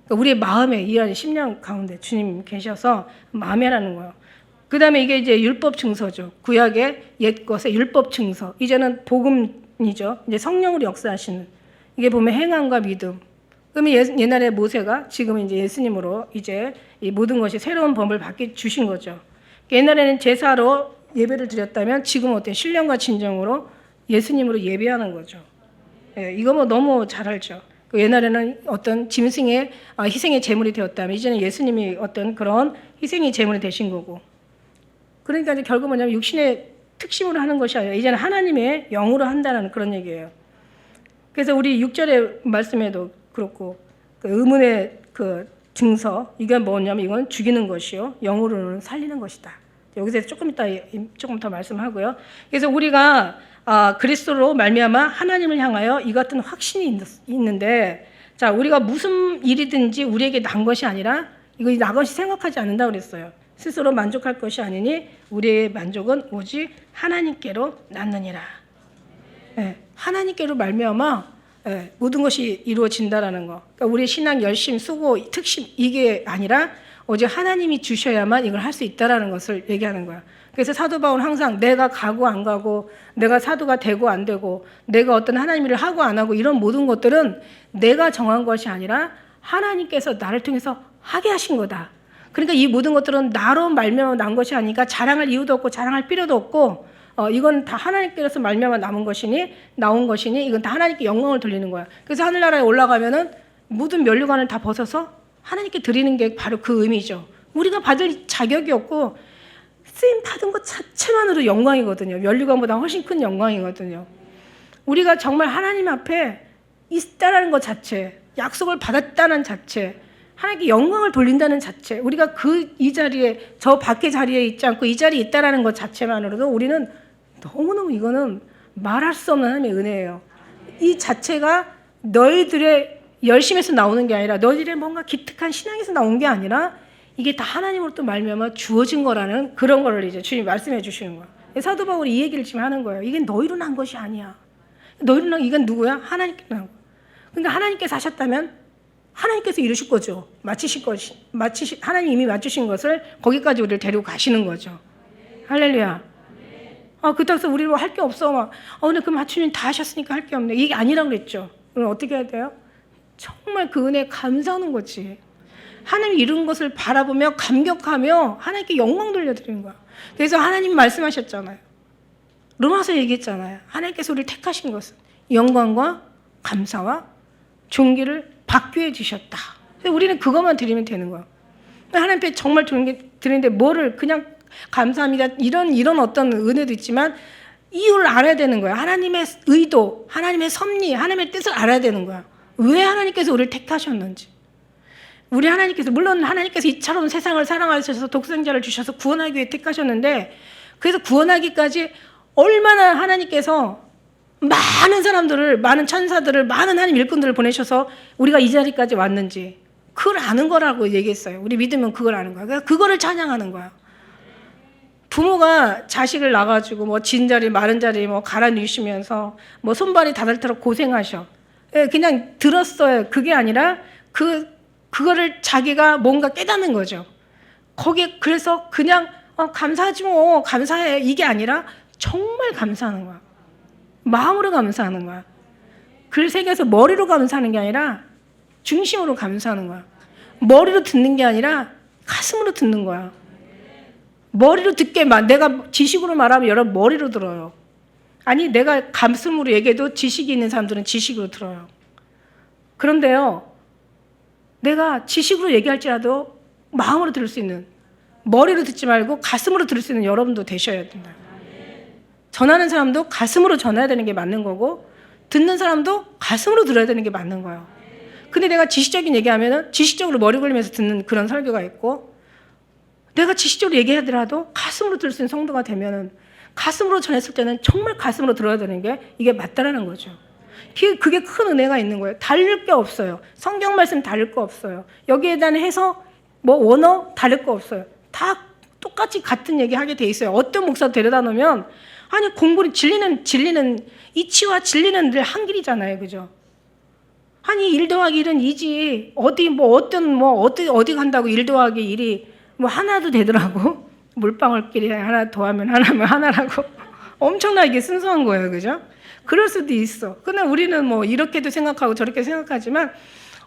그러니까 우리의 마음에, 이 안에 심령 가운데 주님 계셔서 마음에 하라는 거예요. 그 다음에 이게 이제 율법 증서죠. 구약의 옛 것의 율법 증서. 이제는 복음이죠. 이제 성령으로 역사하시는. 이게 보면 행함과 믿음. 그러면 옛날에 모세가 지금은 이제 예수님으로 이제 이 모든 것이 새로운 법을 받게 주신 거죠. 옛날에는 제사로 예배를 드렸다면 지금은 어때요? 신령과 진정으로 예수님으로 예배하는 거죠. 이거 너무 잘 알죠. 옛날에는 어떤 짐승의 희생의 제물이 되었다면 이제는 예수님이 어떤 그런 희생의 제물이 되신 거고. 그러니까 이제 결국 뭐냐면 육신의 특심으로 하는 것이 아니라 이제는 하나님의 영으로 한다는 그런 얘기예요. 그래서 우리 6절의 말씀에도 그렇고 의문의 증서, 이게 뭐냐면 이건 죽이는 것이요 영으로는 살리는 것이다. 여기서 조금 더 말씀하고요. 그래서 우리가 그리스도로 말미암아 하나님을 향하여 이 같은 확신이 있는데, 자, 우리가 무슨 일이든지 우리에게 난 것이 아니라 이거 나 것이 생각하지 않는다고 그랬어요. 스스로 만족할 것이 아니니 우리의 만족은 오직 하나님께로 났느니라. 하나님께로 말미암아 모든 것이 이루어진다라는 거. 그러니까 우리의 신앙 열심, 수고, 특심 이게 아니라 오직 하나님이 주셔야만 이걸 할 수 있다라는 것을 얘기하는 거야. 그래서 사도 바울은 항상 내가 가고 안 가고, 내가 사도가 되고 안 되고, 내가 어떤 하나님 일을 하고 안 하고, 이런 모든 것들은 내가 정한 것이 아니라 하나님께서 나를 통해서 하게 하신 거다. 그러니까 이 모든 것들은 나로 말미암아 난 것이 아니니까 자랑할 이유도 없고 자랑할 필요도 없고 이건 다 하나님께서 말미암아 나온 것이니 이건 다 하나님께 영광을 돌리는 거야. 그래서 하늘나라에 올라가면은 모든 면류관을 다 벗어서 하나님께 드리는 게 바로 그 의미죠. 우리가 받을 자격이 없고 쓰임 받은 것 자체만으로 영광이거든요. 면류관보다 훨씬 큰 영광이거든요. 우리가 정말 하나님 앞에 있다라는 것 자체, 약속을 받았다는 자체, 하나님께 영광을 돌린다는 자체, 우리가 이 자리에, 저 밖의 자리에 있지 않고 이 자리에 있다라는 것 자체만으로도 우리는 너무너무 이거는 말할 수 없는 하나님의 은혜예요. 이 자체가 너희들의 열심에서 나오는 게 아니라 너희들의 뭔가 기특한 신앙에서 나온 게 아니라 이게 다 하나님으로부터 말미암아 주어진 거라는 그런 거를 이제 주님이 말씀해 주시는 거예요. 사도 바울이 이 얘기를 지금 하는 거예요. 이게 너희로 난 것이 아니야. 너희로 난 이건 누구야? 하나님께 난 거. 그러니까 하나님께서 하셨다면 하나님께서 이루실 거죠. 하나님 이미 맞추신 것을 거기까지 우리를 데리고 가시는 거죠. 할렐루야. 그렇다고 해서 우리 뭐 할 게 없어. 근데 그 맞추님 다 하셨으니까 할 게 없네. 이게 아니라고 그랬죠. 그럼 어떻게 해야 돼요? 정말 그 은혜에 감사하는 거지. 하나님이 이룬 것을 바라보며 감격하며 하나님께 영광 돌려드리는 거야. 그래서 하나님 말씀하셨잖아요. 로마서 얘기했잖아요. 하나님께서 우리를 택하신 것은 영광과 감사와 존귀를 받게 해주셨다. 우리는 그것만 드리면 되는 거야. 하나님 앞에 정말 드리는데 뭐를 그냥 감사합니다. 이런 어떤 은혜도 있지만 이유를 알아야 되는 거야. 하나님의 의도, 하나님의 섭리, 하나님의 뜻을 알아야 되는 거야. 왜 하나님께서 우리를 택하셨는지. 우리 하나님께서, 물론 하나님께서 이처럼 세상을 사랑하셔서 독생자를 주셔서 구원하기 위해 택하셨는데, 그래서 구원하기까지 얼마나 하나님께서 많은 사람들을, 많은 천사들을, 많은 하나님 일꾼들을 보내셔서 우리가 이 자리까지 왔는지 그걸 아는 거라고 얘기했어요. 우리 믿으면 그걸 아는 거야. 그래서 그거를 찬양하는 거야. 부모가 자식을 낳아가지고 뭐 진 자리 마른 자리 뭐 갈아 넣으시면서 뭐 손발이 닿을도록 고생하셔. 그냥 들었어요. 그게 아니라 그거를 자기가 뭔가 깨닫는 거죠. 거기에 그래서 그냥 감사하지 뭐 감사해 이게 아니라 정말 감사하는 거야. 마음으로 감사하는 거야. 글 새겨서 머리로 감사하는 게 아니라 중심으로 감사하는 거야. 머리로 듣는 게 아니라 가슴으로 듣는 거야. 머리로 내가 지식으로 말하면 여러분 머리로 들어요. 아니 내가 가슴으로 얘기해도 지식이 있는 사람들은 지식으로 들어요. 그런데요, 내가 지식으로 얘기할지라도 마음으로 들을 수 있는, 머리로 듣지 말고 가슴으로 들을 수 있는 여러분도 되셔야 된다. 전하는 사람도 가슴으로 전해야 되는 게 맞는 거고 듣는 사람도 가슴으로 들어야 되는 게 맞는 거예요. 근데 내가 지식적인 얘기하면은 지식적으로 머리 굴리면서 듣는 그런 설교가 있고, 내가 지식적으로 얘기하더라도 가슴으로 들을 수 있는 성도가 되면은 가슴으로 전했을 때는 정말 가슴으로 들어야 되는 게 이게 맞다라는 거죠. 그게 큰 은혜가 있는 거예요. 다를 게 없어요. 성경 말씀 다를 거 없어요. 여기에 대한 해석, 뭐 원어 다를 거 없어요. 다 똑같이 같은 얘기 하게 돼 있어요. 어떤 목사 데려다 놓으면 아니 공부를 진리는 이치와 진리는 늘 한 길이잖아요, 그죠? 아니 1 더하기 1은 2지 어디 간다고 1 더하기 1이 뭐 하나도 되더라고. 물방울끼리 하나 더하면 하나면 하나라고. 엄청나게 순수한 거예요, 그죠? 그럴 수도 있어. 근데 우리는 뭐 이렇게도 생각하고 저렇게 생각하지만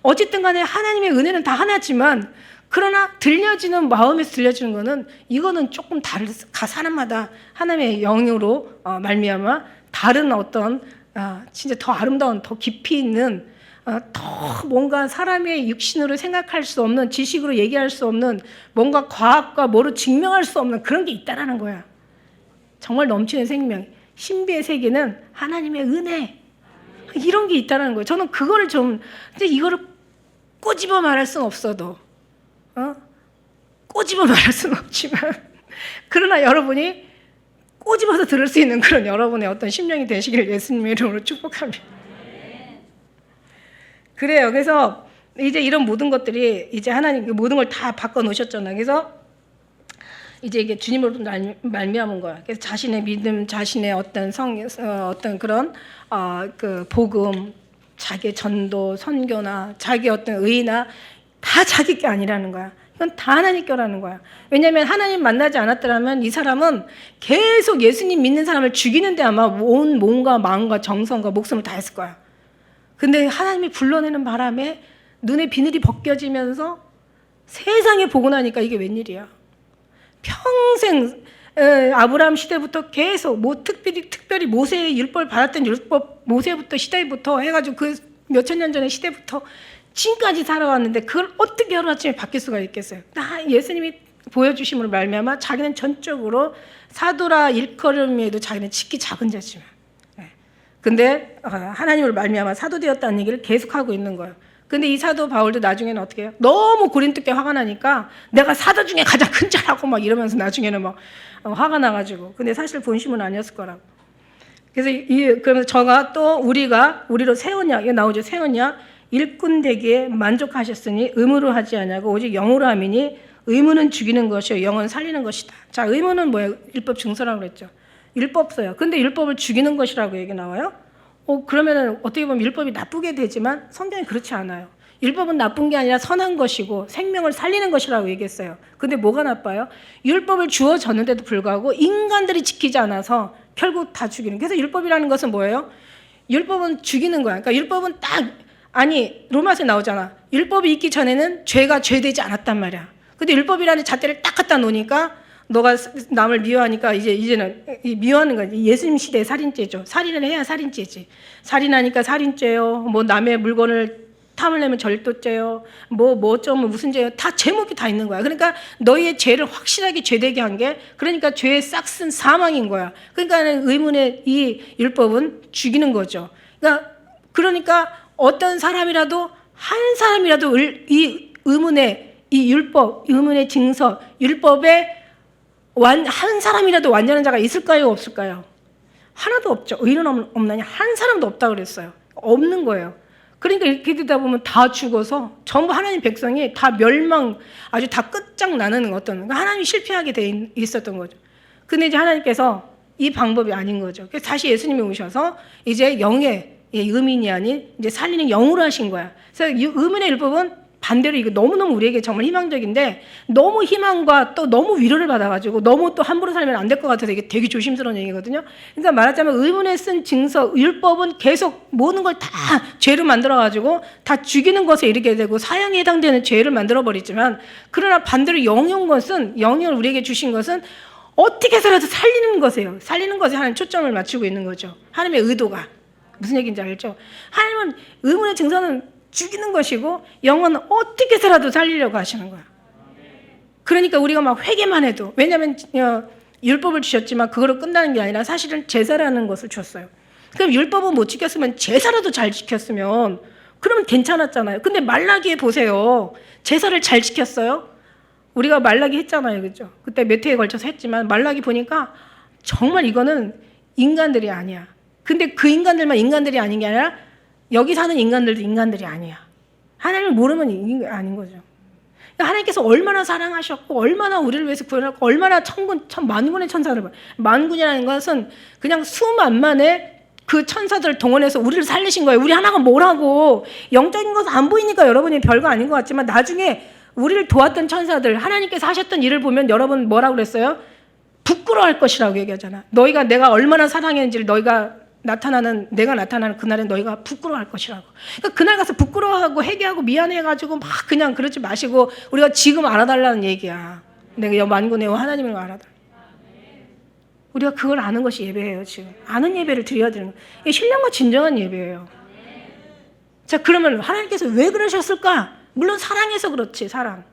어쨌든 간에 하나님의 은혜는 다 하나지만, 그러나 마음에서 들려지는 거는 이거는 조금 사람마다 하나님의 영으로 말미암아 다른 어떤 진짜 더 아름다운, 더 깊이 있는, 더 뭔가 사람의 육신으로 생각할 수 없는, 지식으로 얘기할 수 없는, 뭔가 과학과 뭐로 증명할 수 없는 그런 게 있다라는 거야. 정말 넘치는 생명, 신비의 세계는 하나님의 은혜, 이런 게 있다라는 거예요. 저는 그거를 근데 이거를 꼬집어 말할 수는 없어도, 꼬집어 말할 수는 없지만, 그러나 여러분이 꼬집어서 들을 수 있는 그런 여러분의 어떤 심령이 되시기를 예수님의 이름으로 축복합니다. 그래요. 그래서 이제 이런 모든 것들이 이제 하나님 모든 걸 다 바꿔 놓으셨잖아요. 그래서 이제 이게 주님으로부터 말미암은 거야. 그래서 자신의 믿음, 자신의 어떤 어떤 그런 그 복음, 자기의 전도, 선교나 자기 어떤 의나 다 자기 게 아니라는 거야. 이건 다 하나님 거라는 거야. 왜냐하면 하나님 만나지 않았더라면 이 사람은 계속 예수님 믿는 사람을 죽이는데 아마 온 몸과 마음과 정성과 목숨을 다 했을 거야. 근데 하나님이 불러내는 바람에 눈에 비늘이 벗겨지면서 세상에 보고 나니까 이게 웬일이야. 평생 아브라함 시대부터 계속 특별히 모세의 율법을 받았던 율법 모세부터 시대부터 해가지고 그 몇천 년 전의 시대부터 지금까지 살아왔는데 그걸 어떻게 하루아침에 바뀔 수가 있겠어요? 예수님이 보여주심으로 말미암아 자기는 전적으로 사도라 일컬음에도 자기는 치기 작은 자지만, 근데 하나님을 말미암아 사도 되었다는 얘기를 계속하고 있는 거예요. 근데 이 사도 바울도 나중에는 어떻게 해요? 너무 고린도께 화가 나니까 내가 사도 중에 가장 큰 자라고 막 이러면서 나중에는 막 화가 나가지고, 근데 사실 본심은 아니었을 거라고. 그래서 그러면서 저가 또 우리로 세우냐, 이게 나오죠. 세우냐, 일꾼 되기에 만족하셨으니 의무로 하지 아니하고 오직 영으로 함이니 의무는 죽이는 것이요 영은 살리는 것이다. 자, 의무는 뭐예요? 율법 증서라고 그랬죠. 율법서요. 근데 율법을 죽이는 것이라고 얘기 나와요? 그러면은 어떻게 보면 율법이 나쁘게 되지만 성경이 그렇지 않아요. 율법은 나쁜 게 아니라 선한 것이고 생명을 살리는 것이라고 얘기했어요. 근데 뭐가 나빠요? 율법을 주어졌는데도 불구하고 인간들이 지키지 않아서 결국 다 죽이는. 그래서 율법이라는 것은 뭐예요? 율법은 죽이는 거야. 그러니까 율법은 로마서에 나오잖아. 율법이 있기 전에는 죄가 죄되지 않았단 말이야. 근데 율법이라는 잣대를 딱 갖다 놓으니까 너가 남을 미워하니까 이제는 미워하는 거야. 예수님 시대의 살인죄죠. 살인을 해야 살인죄지. 살인하니까 살인죄요. 뭐 남의 물건을 탐을 내면 절도죄요. 무슨 죄요. 다 제목이 다 있는 거야. 그러니까 너희의 죄를 확실하게 죄되게 한 게, 그러니까 죄의 싹슨 사망인 거야. 그러니까 의문의 이 율법은 죽이는 거죠. 그러니까 어떤 사람이라도 한 사람이라도 이 의문의 이 율법, 의문의 증서, 율법에 한 사람이라도 완전한 자가 있을까요? 없을까요? 하나도 없죠. 의는 없나니 한 사람도 없다 그랬어요. 없는 거예요. 그러니까 이렇게 되다 보면 다 죽어서 전부 하나님 백성이 다 멸망, 아주 다 끝장나는 하나님이 실패하게 돼 있었던 거죠. 근데 이제 하나님께서 이 방법이 아닌 거죠. 그래서 다시 예수님이 오셔서 이제 영의 의민이 아닌 이제 살리는 영으로 하신 거야. 그래서 의문의 율법은 반대로 이거 너무너무 우리에게 정말 희망적인데, 너무 희망과 또 너무 위로를 받아가지고 너무 또 함부로 살면 안 될 것 같아서 이게 되게 조심스러운 얘기거든요. 그러니까 말하자면 의문에 쓴 증서, 율법은 계속 모든 걸 다 죄로 만들어가지고 다 죽이는 것에 이르게 되고 사형에 해당되는 죄를 만들어버리지만, 그러나 반대로 영이 온 것은, 영을 우리에게 주신 것은 어떻게 해서라도 살리는 것이에요. 살리는 것에 하나님 초점을 맞추고 있는 거죠. 하나님의 의도가. 무슨 얘기인지 알죠? 하나님은 의문의 증서는 죽이는 것이고 영은 어떻게 해서라도 살리려고 하시는 거야. 그러니까 우리가 막 회개만 해도, 왜냐하면 율법을 주셨지만 그거로 끝나는 게 아니라 사실은 제사라는 것을 줬어요. 그럼 율법은 못 지켰으면 제사라도 잘 지켰으면 그러면 괜찮았잖아요. 근데 말라기에 보세요. 제사를 잘 지켰어요? 우리가 말라기 했잖아요. 그죠? 그때 몇 회에 걸쳐서 했지만 말라기 보니까 정말 이거는 인간들이 아니야. 근데 그 인간들만 인간들이 아닌 게 아니라 여기 사는 인간들도 인간들이 아니야. 하나님을 모르면 아닌 거죠. 하나님께서 얼마나 사랑하셨고 얼마나 우리를 위해서 구원하고 얼마나 만군의 천사를, 만군이라는 것은 그냥 수만만의 그 천사들을 동원해서 우리를 살리신 거예요. 우리 하나가 뭐라고, 영적인 것은 안 보이니까 여러분이 별거 아닌 것 같지만 나중에 우리를 도왔던 천사들, 하나님께서 하셨던 일을 보면 여러분 뭐라고 그랬어요? 부끄러워할 것이라고 얘기하잖아. 내가 얼마나 사랑했는지를 내가 나타나는 그날에 너희가 부끄러워할 것이라고. 그러니까 그날 가서 부끄러워하고 회개하고 미안해가지고 막 그냥 그러지 마시고 우리가 지금 알아달라는 얘기야. 내가 만군의 하나님을 알아달라. 우리가 그걸 아는 것이 예배예요. 지금 아는 예배를 드려야 되는 거예요. 이게 신령과 진정한 예배예요. 자, 그러면 하나님께서 왜 그러셨을까? 물론 사랑해서 그렇지. 사랑.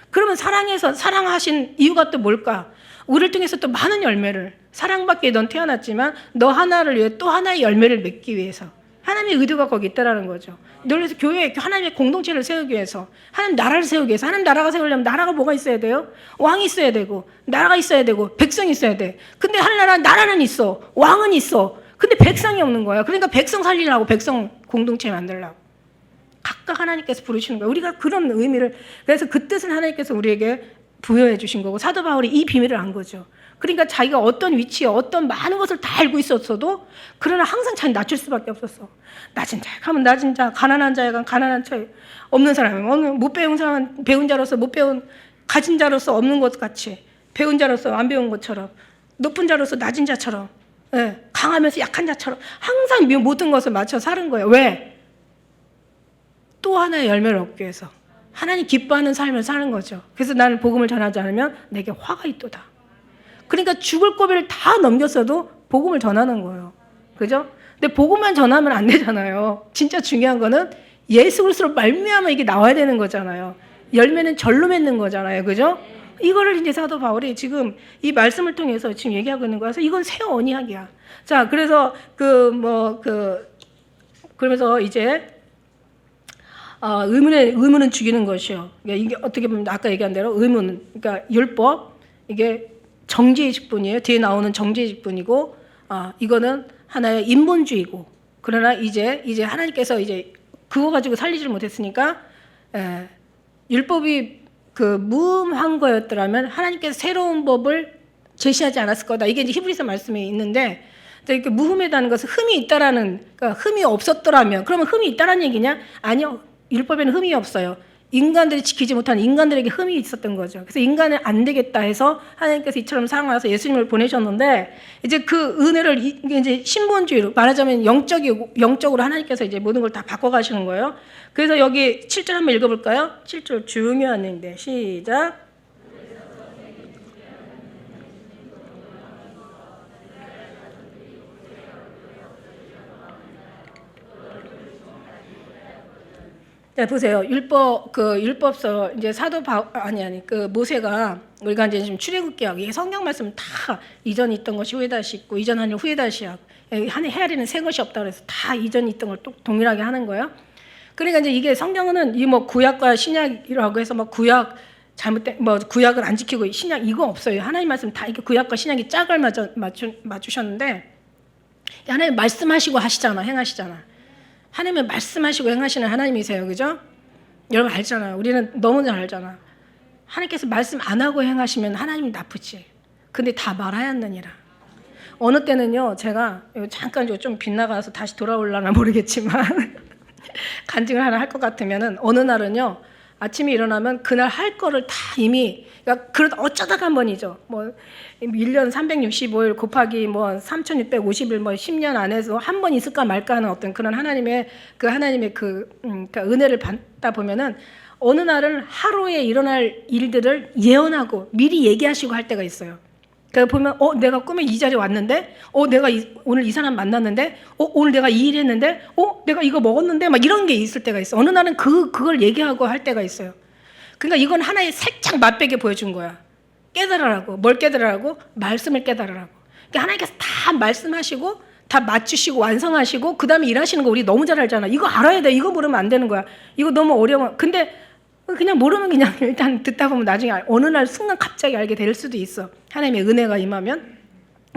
그러면 사랑하신 이유가 또 뭘까? 우리를 통해서 또 많은 열매를, 사랑받기에 넌 태어났지만 너 하나를 위해 또 하나의 열매를 맺기 위해서 하나님의 의도가 거기 있다라는 거죠. 그래서 교회에 하나님의 공동체를 세우기 위해서, 하나님 나라를 세우기 위해서, 하나님 나라가 세우려면 나라가 뭐가 있어야 돼요? 왕이 있어야 되고 나라가 있어야 되고 백성이 있어야 돼. 근데 하나님 나라는 있어, 왕은 있어. 근데 백성이 없는 거야. 그러니까 백성 살리려고, 백성 공동체 만들려고 각각 하나님께서 부르시는 거예요. 우리가 그런 의미를, 그래서 그 뜻은 하나님께서 우리에게 부여해 주신 거고, 사도 바울이 이 비밀을 안 거죠. 그러니까 자기가 어떤 위치에 어떤 많은 것을 다 알고 있었어도 그러나 항상 자기 낮출 수밖에 없었어. 낮은 자에 가면 낮은 자, 가난한 자에 가면 가난한 자에, 없는 사람은 못 배운 사람은 배운 자로서 못 배운, 가진 자로서 없는 것 같이, 배운 자로서 안 배운 것처럼, 높은 자로서 낮은 자처럼, 강하면서 약한 자처럼 항상 모든 것을 맞춰 사는 거예요. 왜? 또 하나의 열매를 얻기 위해서. 하나님 기뻐하는 삶을 사는 거죠. 그래서 나는 복음을 전하지 않으면 내게 화가 있도다. 그러니까 죽을 고비를 다 넘겼어도 복음을 전하는 거예요. 그죠? 근데 복음만 전하면 안 되잖아요. 진짜 중요한 거는 예수 그리스도로 말미암아 이게 나와야 되는 거잖아요. 열매는 절로 맺는 거잖아요. 그죠? 이거를 이제 사도 바울이 지금 이 말씀을 통해서 지금 얘기하고 있는 거라서 이건 새 언약이야. 자, 그래서 그러면서 이제 의문은 죽이는 것이요. 그러니까 이게 어떻게 보면 아까 얘기한 대로 의문, 그러니까 율법 이게 정죄의 직분이에요. 뒤에 나오는 정죄의 직분이고, 이거는 하나의 인본주의고. 그러나 이제 하나님께서 이제 그거 가지고 살리지를 못했으니까 율법이 무음한 거였더라면 하나님께서 새로운 법을 제시하지 않았을 거다. 이게 이제 히브리서 말씀이 있는데, 이렇게 무흠이라는 것은 흠이 있다라는, 그러니까 흠이 없었더라면, 그러면 흠이 있다라는 얘기냐? 아니요. 율법에는 흠이 없어요. 인간들이 지키지 못하는 인간들에게 흠이 있었던 거죠. 그래서 인간은 안 되겠다 해서 하나님께서 이처럼 사랑하셔서 예수님을 보내셨는데, 이제 그 은혜를 이게 이제 신본주의로 말하자면 영적으로 하나님께서 이제 모든 걸 다 바꿔가시는 거예요. 그래서 여기 7절 한번 읽어볼까요? 7절 중요한 얘기인데 시작. 자, 보세요. 율법서, 이제 모세가, 우리가 이제 지금 출애굽기하고, 이게 성경 말씀 다 이전 있던 것이 후에 다시 있고, 이전 하늘 후에 다시 하고, 헤아리는 새 것이 없다 그래서 다 이전 있던 걸 또 동일하게 하는 거예요. 그러니까 이제 이게 성경은 구약과 신약이라고 해서 구약 구약을 안 지키고 신약 이거 없어요. 하나님 말씀 다 이게 구약과 신약이 짝을 맞추셨는데, 하나님 말씀하시고 하시잖아, 행하시잖아. 하나님은 말씀하시고 행하시는 하나님이세요. 그죠? 여러분 알잖아요. 우리는 너무 잘 알잖아. 하나님께서 말씀 안 하고 행하시면 하나님이 나쁘지. 근데 다 말하였느니라. 어느 때는요, 제가 잠깐 좀 빗나가서 다시 돌아올라나 모르겠지만 간증을 하나 할 것 같으면은 어느 날은요, 아침에 일어나면 그날 할 거를 다 이미, 그러니까 그러다 어쩌다가 한 번이죠. 1년 365일 곱하기 3650일 10년 안에서 한 번 있을까 말까 하는 어떤 그런 하나님의 그러니까 은혜를 받다 보면은 어느 날은 하루에 일어날 일들을 예언하고 미리 얘기하시고 할 때가 있어요. 그러니까 보면 내가 꿈에 이 자리에 왔는데 내가 오늘 이 사람 만났는데 오늘 내가 이 일 했는데 내가 이거 먹었는데 막 이런 게 있을 때가 있어. 어느 날은 그걸 얘기하고 할 때가 있어요. 그러니까 이건 하나의 살짝 맛배게 보여준 거야. 깨달으라고. 뭘 깨달으라고? 말씀을 깨달으라고. 그러니까 하나님께서 다 말씀하시고 다 맞추시고 완성하시고 그 다음에 일하시는 거 우리 너무 잘 알잖아. 이거 알아야 돼. 이거 모르면 안 되는 거야. 이거 너무 어려워. 근데 그냥 모르면 그냥 일단 듣다 보면 나중에 어느 날 순간 갑자기 알게 될 수도 있어. 하나님의 은혜가 임하면.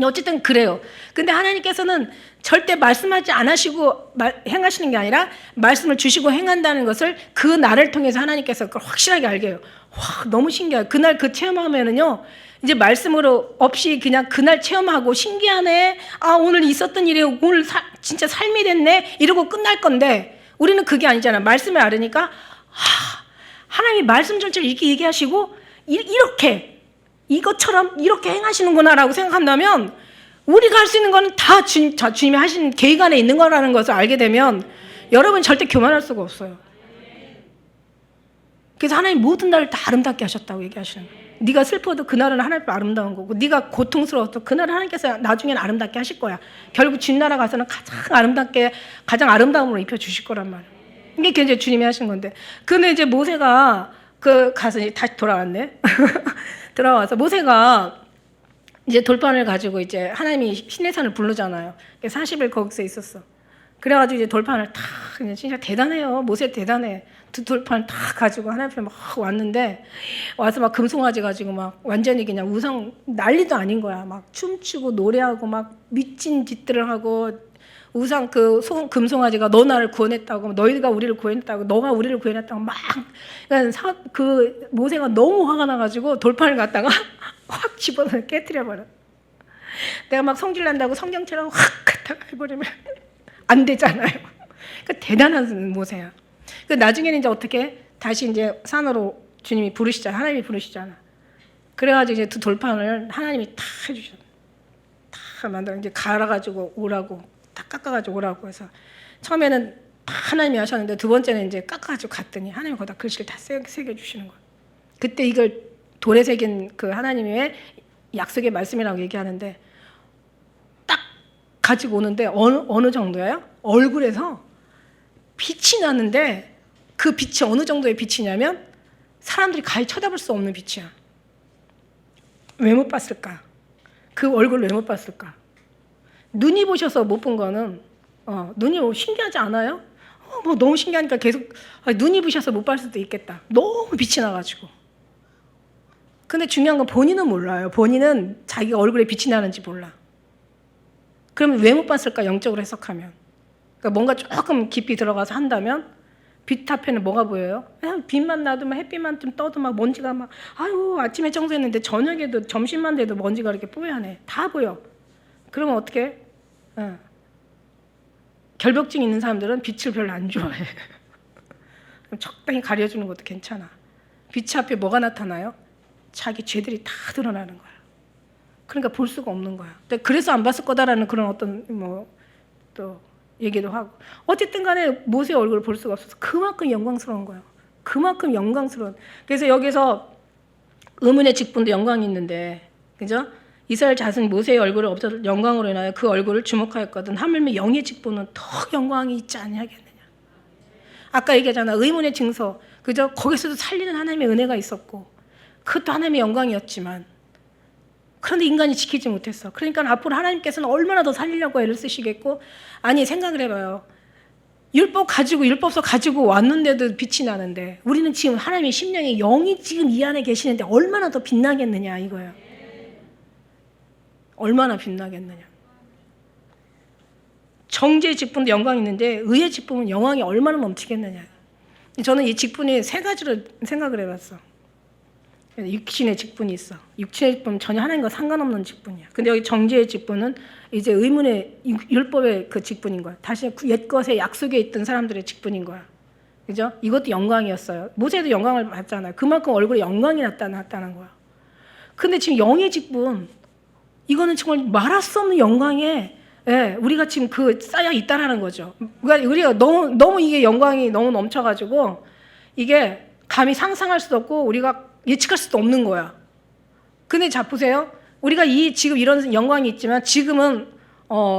어쨌든 그래요. 근데 하나님께서는 절대 말씀하지 않으시고 행하시는 게 아니라 말씀을 주시고 행한다는 것을 그 날을 통해서 하나님께서 그걸 확실하게 알게 해요. 와, 너무 신기해요. 그날 그 체험하면은요, 이제 말씀으로 없이 그냥 그날 체험하고 신기하네. 오늘 있었던 일이 오늘 진짜 삶이 됐네. 이러고 끝날 건데 우리는 그게 아니잖아. 말씀을 알으니까 하나님이 말씀 전체를 이렇게 얘기하시고 이렇게 이것처럼 이렇게 행하시는구나라고 생각한다면 우리가 할 수 있는 거는 다 주님이 하신 계획 안에 있는 거라는 것을 알게 되면 여러분 절대 교만할 수가 없어요. 그래서 하나님 모든 날을 다 아름답게 하셨다고 얘기하시는 거예요. 네가 슬퍼도 그날은 하나님 아름다운 거고 네가 고통스러워도 그날은 하나님께서 나중에는 아름답게 하실 거야. 결국 주님 나라 가서는 가장 아름다움으로 입혀주실 거란 말이에요. 이게 이제 주님이 하신 건데. 근데 이제 모세가 가서 이제 다시 돌아왔네. 들어와서 모세가 이제 돌판을 가지고 이제 하나님이 시내산을 부르잖아요. 40일 거기서 있었어. 그래가지고 이제 돌판을 탁, 진짜 대단해요. 모세 대단해. 두 돌판을 탁 가지고 하나님 앞에 막 왔는데, 와서 막 금송아지 가지고 막 완전히 그냥 난리도 아닌 거야. 막 춤추고 노래하고 막 미친 짓들을 하고, 금송아지가 너 나를 구원했다고, 너희가 우리를 구원했다고, 너가 우리를 구원했다고 막, 그러니까 모세가 너무 화가 나가지고 돌판을 갖다가 확 집어서 깨트려버려. 내가 막 성질난다고 성경처럼 확 갖다가 해버리면 안 되잖아요. 그러니까 대단한 모세야. 그 나중에는 이제 어떻게 다시 이제 산으로 주님이 부르시잖아. 하나님이 부르시잖아. 그래가지고 이제 두 돌판을 하나님이 탁 해주셨어. 탁 만들어 이제 갈아가지고 오라고, 탁 깎아가지고 오라고 해서 처음에는 하나님이 하셨는데 두 번째는 이제 깎아가지고 갔더니 하나님이 거기다 글씨를 다 새겨주시는 거예요. 그때 이걸 돌에 새긴 그 하나님의 약속의 말씀이라고 얘기하는데 딱 가지고 오는데 어느 정도예요? 얼굴에서 빛이 나는데 그 빛이 어느 정도의 빛이냐면 사람들이 가히 쳐다볼 수 없는 빛이야. 왜 못 봤을까? 그 얼굴을 왜 못 봤을까? 눈이 보셔서 못 본 거는 눈이 뭐 신기하지 않아요? 뭐 너무 신기하니까 계속 눈이 부셔서 못 봤을 수도 있겠다. 너무 빛이 나가지고. 근데 중요한 건 본인은 몰라요. 본인은 자기가 얼굴에 빛이 나는지 몰라. 그러면 왜 못 봤을까? 영적으로 해석하면. 그러니까 뭔가 조금 깊이 들어가서 한다면 빛 앞에는 뭐가 보여요? 그냥 빛만 나도 막 햇빛만 좀 떠도 막 먼지가 막 아유 아침에 청소했는데 저녁에도 점심만 돼도 먼지가 이렇게 뽀얗네. 다 보여. 그러면 어떻게? 결벽증 있는 사람들은 빛을 별로 안 좋아해. 적당히 가려주는 것도 괜찮아. 빛 앞에 뭐가 나타나요? 자기 죄들이 다 드러나는 거야. 그러니까 볼 수가 없는 거야. 그래서 안 봤을 거다라는 그런 어떤 또 얘기도 하고. 어쨌든 간에 모세의 얼굴을 볼 수가 없어서 그만큼 영광스러운 거예요. 그만큼 영광스러운. 그래서 여기서 의문의 직분도 영광이 있는데, 그죠? 이스라엘 자손 모세의 얼굴을 없어서 영광으로 인하여 그 얼굴을 주목하였거든. 하물며 영의 직분은 더 영광이 있지 아니하겠느냐. 아까 얘기하잖아. 의문의 증서. 그죠? 거기서도 살리는 하나님의 은혜가 있었고 그것도 하나님의 영광이었지만 그런데 인간이 지키지 못했어. 그러니까 앞으로 하나님께서는 얼마나 더 살리려고 애를 쓰시겠고. 아니 생각을 해봐요. 율법서 가지고 왔는데도 빛이 나는데 우리는 지금 하나님의 심령의 영이 지금 이 안에 계시는데 얼마나 더 빛나겠느냐 이거예요. 얼마나 빛나겠느냐. 정죄의 직분도 영광이 있는데 의의 직분은 영광이 얼마나 넘치겠느냐. 저는 이 직분이 세 가지로 생각을 해봤어. 육신의 직분이 있어. 육신의 직분은 전혀 하나님과 상관없는 직분이야. 근데 여기 정죄의 직분은 이제 의문의 율법의 그 직분인 거야. 다시 옛것에 약속에 있던 사람들의 직분인 거야. 그죠? 이것도 영광이었어요. 모세도 영광을 받잖아요. 그만큼 얼굴에 영광이 나타나는 거야. 근데 지금 영의 직분, 이거는 정말 말할 수 없는 영광에 우리가 지금 쌓여 있다라는 거죠. 그러니까 우리가 너무 이게 영광이 너무 넘쳐가지고 이게 감히 상상할 수도 없고 우리가 예측할 수도 없는 거야. 근데 자 보세요. 우리가 지금 이런 영광이 있지만 지금은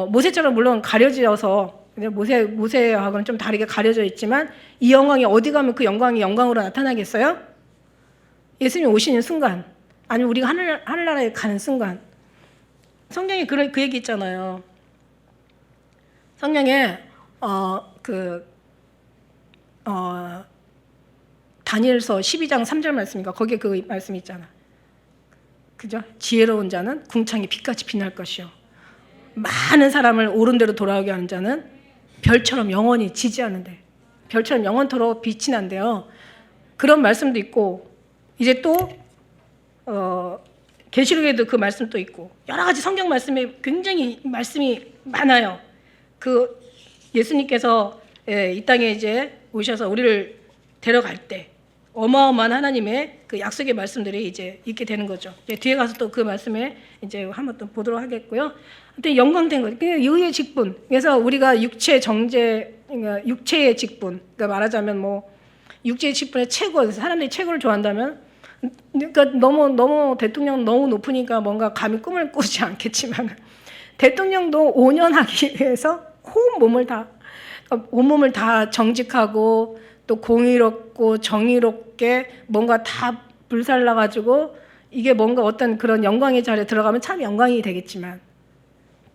모세처럼 물론 가려져서 모세하고는 좀 다르게 가려져 있지만 이 영광이 어디 가면 그 영광이 영광으로 나타나겠어요? 예수님이 오시는 순간 아니면 우리가 하늘나라에 가는 순간. 성경에 그 얘기 있잖아요. 성경에 다니엘서 12장 3절 말씀인가 거기에 그 말씀 있잖아. 그죠? 지혜로운 자는 궁창이 빛같이 빛날 것이요. 많은 사람을 옳은 대로 돌아오게 하는 자는 별처럼 영원히 지지하는데 별처럼 영원토록 빛이 난대요. 그런 말씀도 있고 이제 또 계시록에도 그 말씀 또 있고 여러 가지 성경 말씀에 굉장히 말씀이 많아요. 그 예수님께서 이 땅에 이제 오셔서 우리를 데려갈 때 어마어마한 하나님의 그 약속의 말씀들이 이제 있게 되는 거죠. 이제 뒤에 가서 또 그 말씀에 이제 한번 또 보도록 하겠고요. 근데 영광된 거, 의의 직분. 그래서 우리가 육체의 직분. 그러니까 말하자면 육체의 직분의 최고. 사람들이 최고를 좋아한다면, 그러니까 너무 대통령 너무 높으니까 뭔가 감히 꿈을 꾸지 않겠지만 대통령도 5년 하기 위해서 온몸을 다 정직하고 또 공의롭고 정의롭게 뭔가 다 불살라가지고 이게 뭔가 어떤 그런 영광의 자리에 들어가면 참 영광이 되겠지만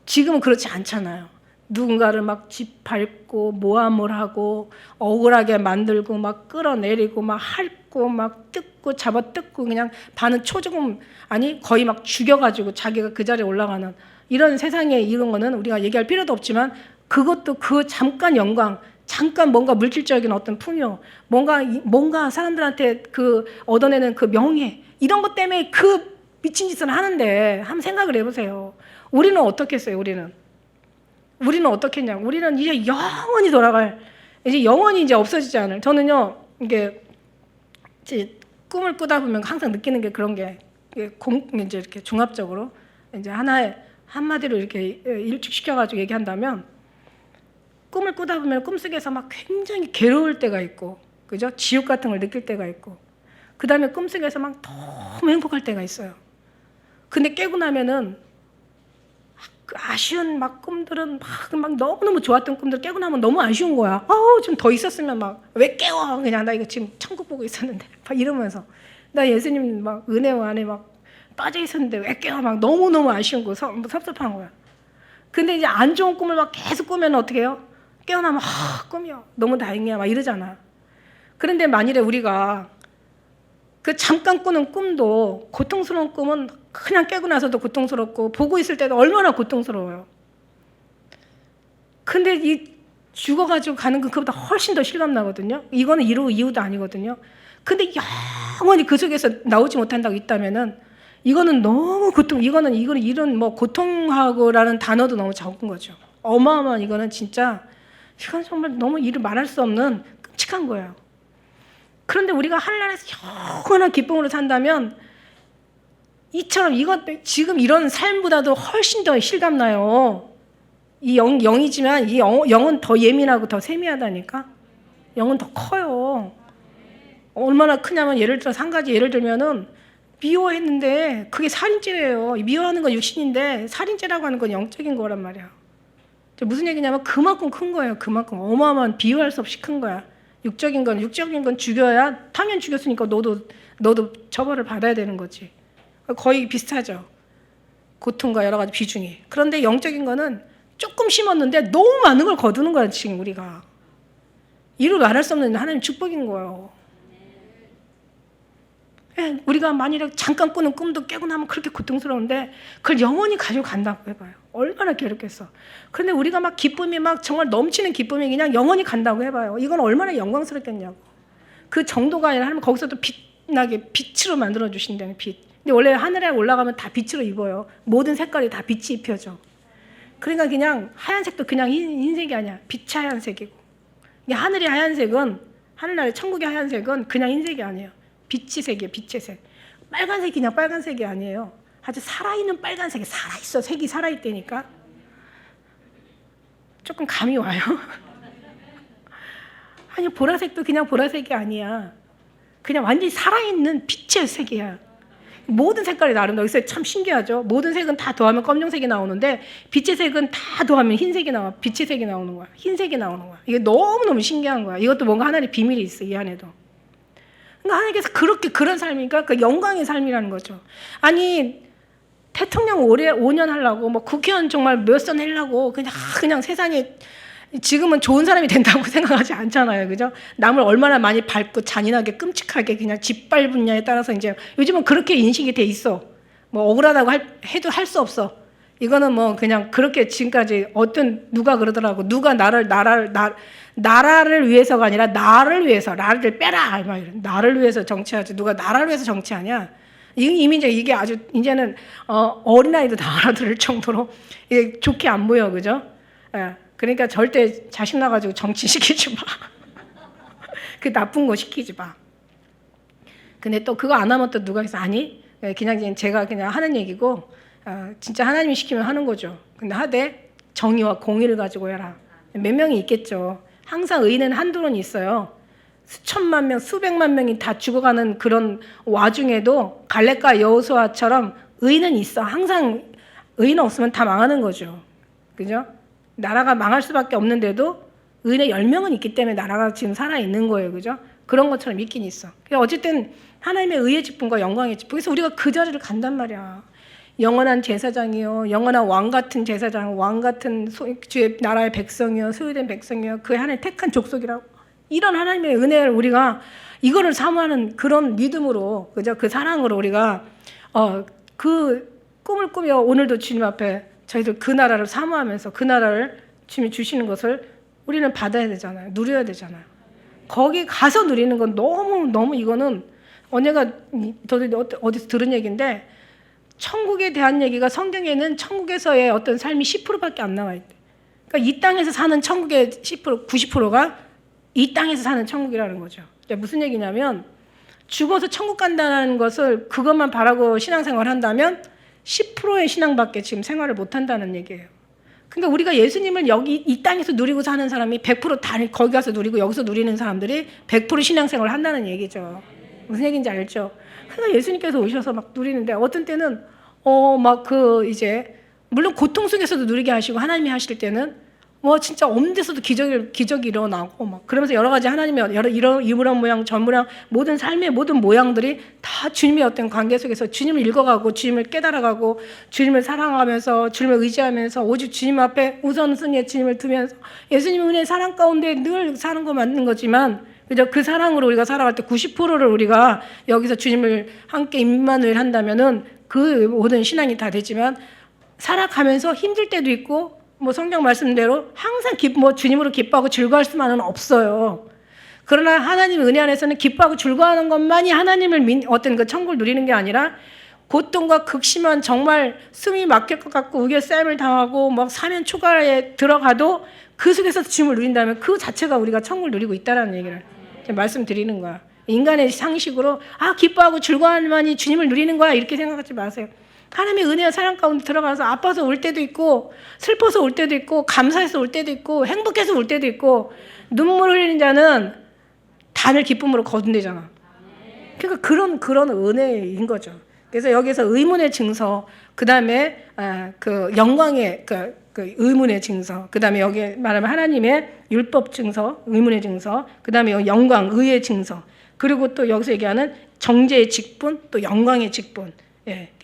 지금은 그렇지 않잖아요. 누군가를 막 짓밟고 모함을 하고 억울하게 만들고 막 끌어내리고 막 핥고 막 뜯고 잡아뜯고 그냥 반은 초조금 아니 거의 막 죽여가지고 자기가 그 자리에 올라가는 이런 세상에 이런 거는 우리가 얘기할 필요도 없지만 그것도 그 잠깐 영광 잠깐 뭔가 물질적인 어떤 풍요, 뭔가 사람들한테 그 얻어내는 그 명예 이런 것 때문에 그 미친 짓을 하는데 한번 생각을 해보세요. 우리는 어떻겠어요? 우리는 어떻겠냐고. 우리는 이제 영원히 돌아갈, 이제 영원히 이제 없어지지 않을. 저는요 이게 이제 꿈을 꾸다 보면 항상 느끼는 게 그런 게 이제 이렇게 종합적으로 이제 하나의 한마디로 이렇게 일축시켜가지고 얘기한다면. 꿈을 꾸다 보면 꿈속에서 막 굉장히 괴로울 때가 있고, 그죠? 지옥 같은 걸 느낄 때가 있고, 그 다음에 꿈속에서 막 너무 행복할 때가 있어요. 근데 깨고 나면은 그 아쉬운 막 꿈들은 막 너무너무 좋았던 꿈들 깨고 나면 너무 아쉬운 거야. 좀 더 있었으면 막 왜 깨워? 그냥 나 이거 지금 천국 보고 있었는데 막 이러면서 나 예수님 막 은혜 안에 막 빠져 있었는데 왜 깨워? 막 너무너무 아쉬운 거 섭섭한 거야. 근데 이제 안 좋은 꿈을 막 계속 꾸면 어떻게 해요? 깨어나면 꿈이야. 너무 다행이야. 막 이러잖아. 그런데 만일에 우리가 그 잠깐 꾸는 꿈도 고통스러운 꿈은 그냥 깨고 나서도 고통스럽고 보고 있을 때도 얼마나 고통스러워요. 근데 이 죽어가지고 가는 건 그보다 훨씬 더 실감나거든요. 이거는 이유도 아니거든요. 근데 영원히 그 속에서 나오지 못한다고 있다면은 이거는 너무 이거는 이런 뭐 고통하고라는 단어도 너무 적은 거죠. 어마어마한 이거는 이건 정말 너무 이루 말할 수 없는 끔찍한 거예요. 그런데 우리가 하늘나라에서 영원한 기쁨으로 산다면 이처럼 지금 이런 삶보다도 훨씬 더 실감나요. 이 영이지만 이 영은 더 예민하고 더 세미하다니까. 영은 더 커요. 얼마나 크냐면 예를 들어서 한 가지 예를 들면은 미워했는데 그게 살인죄예요. 미워하는 건 육신인데 살인죄라고 하는 건 영적인 거란 말이야. 무슨 얘기냐면 그만큼 큰 거예요. 그만큼 어마어마한 비유할 수 없이 큰 거야. 육적인 건 죽여야 당연히 죽였으니까 너도 처벌을 받아야 되는 거지. 거의 비슷하죠. 고통과 여러 가지 비중이. 그런데 영적인 거는 조금 심었는데 너무 많은 걸 거두는 거야 지금 우리가. 이루 말할 수 없는 하나님 축복인 거예요. 우리가 만일에 잠깐 꾸는 꿈도 깨고 나면 그렇게 고통스러운데 그걸 영원히 가지고 간다고 해봐요. 얼마나 괴롭겠어. 그런데 우리가 막 기쁨이 막 정말 넘치는 기쁨이 그냥 영원히 간다고 해봐요. 이건 얼마나 영광스럽겠냐고. 그 정도가 아니라 하나님 거기서도 빛나게 빛으로 만들어 주신다는 빛. 근데 원래 하늘에 올라가면 다 빛으로 입어요. 모든 색깔이 다 빛이 입혀져. 그러니까 그냥 하얀색도 그냥 흰색이 아니야. 빛이 하얀색이고. 하늘의 하얀색은 하늘나라의 천국의 하얀색은 그냥 흰색이 아니에요. 빛의 색이에요. 빛의 색. 빨간색이 그냥 빨간색이 아니에요. 아주 살아있는 빨간색이 살아있어. 색이 살아있다니까. 조금 감이 와요. 아니 보라색도 그냥 보라색이 아니야. 그냥 완전히 살아있는 빛의 색이야. 모든 색깔이 다른다. 여기서 참 신기하죠. 모든 색은 다 더하면 검정색이 나오는데 빛의 색은 다 더하면 흰색이 나와. 빛의 색이 나오는 거야. 흰색이 나오는 거야. 이게 너무너무 신기한 거야. 이것도 뭔가 하나님의 비밀이 있어. 이 안에도. 그러니까 하나님께서 그런 삶이니까 그 영광의 삶이라는 거죠. 아니 대통령 올해 5년 하려고 뭐 국회의원 정말 몇 선 하려고 그냥 세상에 지금은 좋은 사람이 된다고 생각하지 않잖아요. 그죠? 남을 얼마나 많이 밟고 잔인하게 끔찍하게 그냥 짓밟느냐에 따라서 이제 요즘은 그렇게 인식이 돼 있어. 뭐 억울하다고 해도 할 수 없어. 이거는 뭐 그냥 그렇게 지금까지 누가 그러더라고. 누가 나라를 위해서가 아니라 나를 위해서, 나를 빼라. 막 이런. 나를 위해서 정치하지. 누가 나라를 위해서 정치하냐? 이미 이제 이게 아주 이제는 어린아이도 다 알아들을 정도로 이게 좋게 안 보여. 그죠? 예. 그러니까 절대 자식 나가지고 정치 시키지 마. 그 나쁜 거 시키지 마. 근데 또 그거 안 하면 또 누가 해서 아니? 그냥 제가 그냥 하는 얘기고 진짜 하나님이 시키면 하는 거죠. 근데 하되 정의와 공의를 가지고 해라. 몇 명이 있겠죠. 항상 의인은 한둘은 있어요. 수천만 명, 수백만 명이 다 죽어가는 그런 와중에도 갈렙과 여호수아처럼 의인은 있어. 항상 의인 없으면 다 망하는 거죠. 그죠? 나라가 망할 수밖에 없는데도 의인의 10명은 있기 때문에 나라가 지금 살아있는 거예요. 그죠? 그런 것처럼 있긴 있어. 어쨌든 하나님의 의의 직분과 영광의 직분. 그래서 우리가 그 자리를 간단 말이야. 영원한 제사장이요, 영원한 왕 같은 제사장, 왕 같은 주의 나라의 백성이요, 소유된 백성이요, 그 하나님 택한 족속이라고. 이런 하나님의 은혜를 우리가 이거를 사모하는 그런 믿음으로, 그죠? 그 사랑으로 우리가 그 꿈을 꾸며 오늘도 주님 앞에 저희들 그 나라를 사모하면서 그 나라를 주님이 주시는 것을 우리는 받아야 되잖아요. 누려야 되잖아요. 거기 가서 누리는 건 너무 이거는 언제가 어디서 들은 얘기인데 천국에 대한 얘기가 성경에는 천국에서의 어떤 삶이 10%밖에 안 나와 있대. 그러니까 이 땅에서 사는 천국의 10%, 90%가 이 땅에서 사는 천국이라는 거죠. 무슨 얘기냐면 죽어서 천국 간다는 것을 그것만 바라고 신앙생활을 한다면 10%의 신앙밖에 지금 생활을 못 한다는 얘기예요. 그러니까 우리가 예수님을 여기 이 땅에서 누리고 사는 사람이 100%다 거기 가서 누리고 여기서 누리는 사람들이 100% 신앙생활을 한다는 얘기죠. 무슨 얘기인지 알죠? 그러니까 예수님께서 오셔서 막 누리는데 어떤 때는 막 이제 물론 고통 속에서도 누리게 하시고 하나님이 하실 때는 진짜 없는 데서도 기적이 일어나고 막 그러면서 여러 가지 하나님의 이런 모양 저 모양 모든 삶의 모든 모양들이 다 주님의 어떤 관계 속에서 주님을 읽어가고 주님을 깨달아가고 주님을 사랑하면서 주님을 의지하면서 오직 주님 앞에 우선순위에 주님을 두면서 예수님의 은혜의 사랑 가운데 늘 사는 거 맞는 거지만 그죠? 그 사랑으로 우리가 살아갈 때 90%를 우리가 여기서 주님을 함께 임만을 한다면은 그 모든 신앙이 다 되지만 살아가면서 힘들 때도 있고 성경 말씀대로 항상 주님으로 기뻐하고 즐거워할 수만은 없어요. 그러나 하나님의 은혜 안에서는 기뻐하고 즐거워하는 것만이 하나님을 어떤 그 천국을 누리는 게 아니라 고통과 극심한 정말 숨이 막힐 것 같고 우겨싸임을 당하고 사면 초가에 들어가도 그 속에서 주님을 누린다면 그 자체가 우리가 천국을 누리고 있다는 얘기를 말씀드리는 거야. 인간의 상식으로 기뻐하고 즐거워하만이 주님을 누리는 거야 이렇게 생각하지 마세요. 하나님의 은혜와 사랑 가운데 들어가서 아파서 울 때도 있고 슬퍼서 울 때도 있고 감사해서 울 때도 있고 행복해서 울 때도 있고 눈물 흘리는 자는 단을 기쁨으로 거둔대잖아. 그러니까 그런 은혜인 거죠. 그래서 여기서 의문의 증서, 그 다음에 그 영광의 그 의문의 증서, 그 다음에 여기 말하면 하나님의 율법 증서, 의문의 증서, 그 다음에 영광, 의의 증서, 그리고 또 여기서 얘기하는 정죄의 직분, 또 영광의 직분.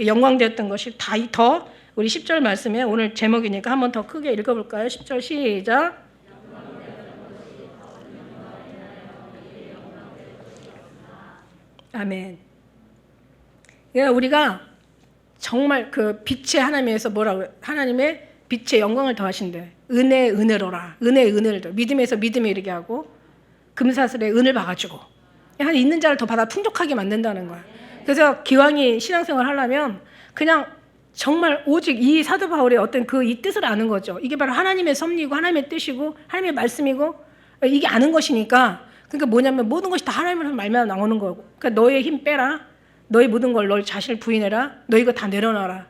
영광되었던 것이 더 우리 10절 말씀에 오늘 제목이니까 한번 더 크게 읽어볼까요? 10절 시작. 아멘. 우리가 정말 그 빛의 하나님에서 하나님의 빛의 영광을 더하신대. 은혜로라. 은혜를 더. 믿음에서 믿음에 이르게 하고 금사슬에 은을 박아주고 있는 자를 더 받아 풍족하게 만든다는 거야. 그래서 기왕이 신앙생활 하려면 그냥 정말 오직 이 사도 바울의 어떤 이 뜻을 아는 거죠. 이게 바로 하나님의 섭리고 하나님의 뜻이고 하나님의 말씀이고 이게 아는 것이니까 그러니까 뭐냐면 모든 것이 다 하나님의 말만 나오는 거고. 그러니까 너의 힘 빼라. 너의 모든 걸 너희 자신을 부인해라. 너 이거 다 내려놔라.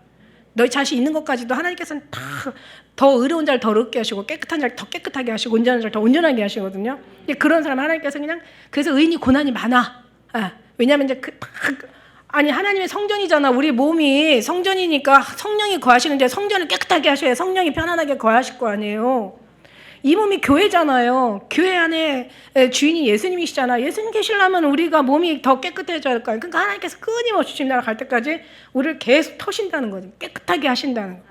너희 자신 있는 것까지도 하나님께서는 다 더 의로운 자를 더 의롭게 하시고 깨끗한 자를 더 깨끗하게 하시고 온전한 자를 더 온전하게 하시거든요. 그런 사람 하나님께서 그냥 그래서 의인이 고난이 많아. 왜냐하면 이제 아니 하나님의 성전이잖아. 우리 몸이 성전이니까 성령이 거하시는데 성전을 깨끗하게 하셔야 성령이 편안하게 거하실 거 아니에요. 이 몸이 교회잖아요. 교회 안에 주인이 예수님이시잖아. 예수님 계시려면 우리가 몸이 더 깨끗해져야 할 거예요. 그러니까 하나님께서 끊임없이 주님 나라 갈 때까지 우리를 계속 터신다는 거죠. 깨끗하게 하신다는 거.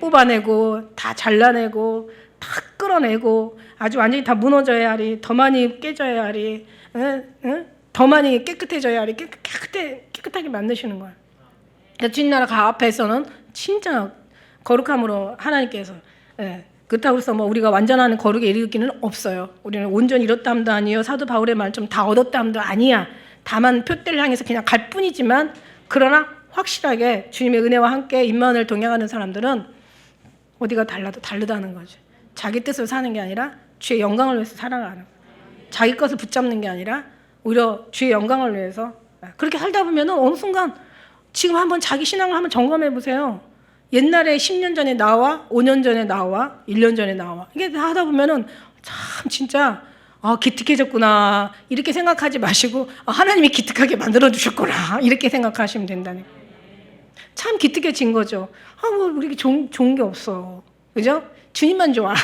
뽑아내고 다 잘라내고 다 끌어내고 아주 완전히 다 무너져야 하리. 더 많이 깨져야 하리. 더 많이 깨끗해져야 하리. 깨끗하게 만드시는 거야. 그러니까 주님 나라 앞에서는 진짜 거룩함으로 하나님께서 그렇다고 해서 우리가 완전한 거룩에 이르기는 없어요. 우리는 온전히 이렇다 함도 아니요 사도 바울의 말처럼 다 얻었다 함도 아니야. 다만 표대를 향해서 그냥 갈 뿐이지만 그러나 확실하게 주님의 은혜와 함께 임만을 동행하는 사람들은 어디가 달라도 다르다는 거죠. 자기 뜻으로 사는 게 아니라 주의 영광을 위해서 살아가는 거예요. 자기 것을 붙잡는 게 아니라 오히려 주의 영광을 위해서 그렇게 살다 보면 어느 순간 지금 한번 자기 신앙을 한번 점검해 보세요. 옛날에 10년 전에 나와 5년 전에 나와 1년 전에 나와 이게 하다 보면은 참 진짜 기특해졌구나 이렇게 생각하지 마시고 하나님이 기특하게 만들어 주셨구나 이렇게 생각하시면 된다는 거예요. 참 기특해진 거죠. 우리 좋은 게 없어. 그죠? 주님만 좋아.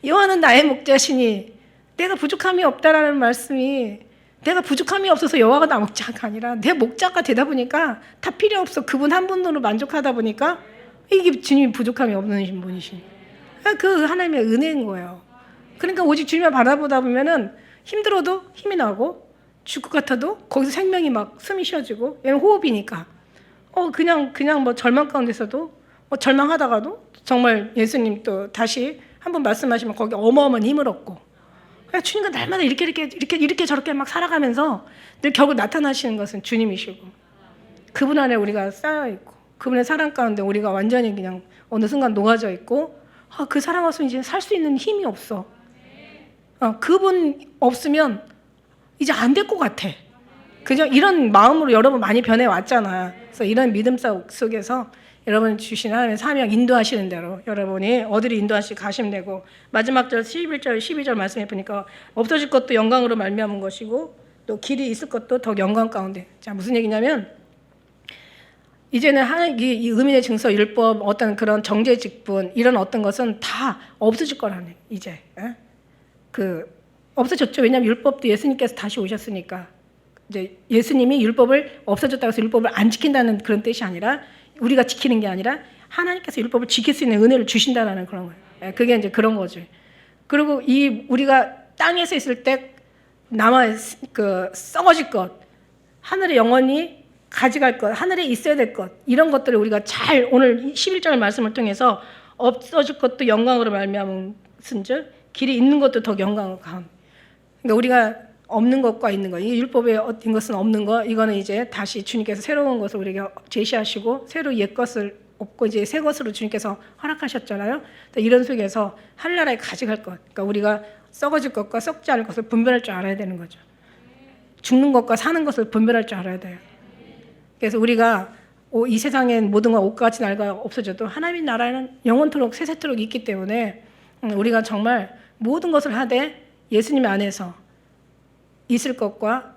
여호와는 나의 목자시니 내가 부족함이 없다라는 말씀이 내가 부족함이 없어서 여호와가 나 목자가 아니라 내 목자가 되다 보니까 다 필요 없어. 그분 한 분으로 만족하다 보니까 이게 주님이 부족함이 없는 분이시니 그 하나님의 은혜인 거예요. 그러니까 오직 주님을 바라보다 보면은 힘들어도 힘이 나고 죽을 것 같아도 거기서 생명이 막 숨이 쉬어지고 얘는 호흡이니까 그냥 절망 가운데서도 절망하다가도 정말 예수님 또 다시 한번 말씀하시면 거기 어마어마한 힘을 얻고 주님과 날마다 이렇게 저렇게 막 살아가면서 늘 결국 나타나시는 것은 주님이시고 그분 안에 우리가 쌓여 있고 그분의 사랑 가운데 우리가 완전히 그냥 어느 순간 녹아져 있고 그 사랑 없으면 이제 살 수 있는 힘이 없어. 그분 없으면 이제 안 될 것 같아. 그죠? 이런 마음으로 여러분 많이 변해왔잖아. 그래서 이런 믿음 속에서 여러분 주신 하나님의 사명 인도하시는 대로 여러분이 어디를 가시면 되고 마지막 절 11절 12절 말씀해 보니까 없어질 것도 영광으로 말미암은 것이고 또 길이 있을 것도 더 영광 가운데. 자, 무슨 얘기냐면 이제는 이 의민의 증서, 율법, 어떤 그런 정죄 직분 이런 어떤 것은 다 없어질 거라네. 이제 없어졌죠. 왜냐하면 율법도 예수님께서 다시 오셨으니까. 이제 예수님이 율법을 없어졌다고 해서 율법을 안 지킨다는 그런 뜻이 아니라 우리가 지키는 게 아니라 하나님께서 율법을 지킬 수 있는 은혜를 주신다라는 그런 거예요. 그게 이제 그런 거죠. 그리고 우리가 땅에서 있을 때 썩어질 것, 하늘에 영원히 가져갈 것, 하늘에 있어야 될 것, 이런 것들을 우리가 잘 오늘 11절 말씀을 통해서 없어질 것도 영광으로 말미암은즉 길이 있는 것도 더 영광으로 감. 그러니까 우리가 없는 것과 있는 것, 이 율법에 어떤 것은 없는 것, 이거는 이제 다시 주님께서 새로운 것을 우리에게 제시하시고 새로 옛 것을 없고 이제 새 것으로 주님께서 허락하셨잖아요. 이런 속에서 하늘나라에 가져갈 것, 그러니까 우리가 썩어질 것과 썩지 않을 것을 분별할 줄 알아야 되는 거죠. 죽는 것과 사는 것을 분별할 줄 알아야 돼요. 그래서 우리가 이 세상엔 모든 것 옷같이 낡아 없어져도 하나님의 나라에는 영원토록 세세토록 있기 때문에 우리가 정말 모든 것을 하되 예수님 안에서 있을 것과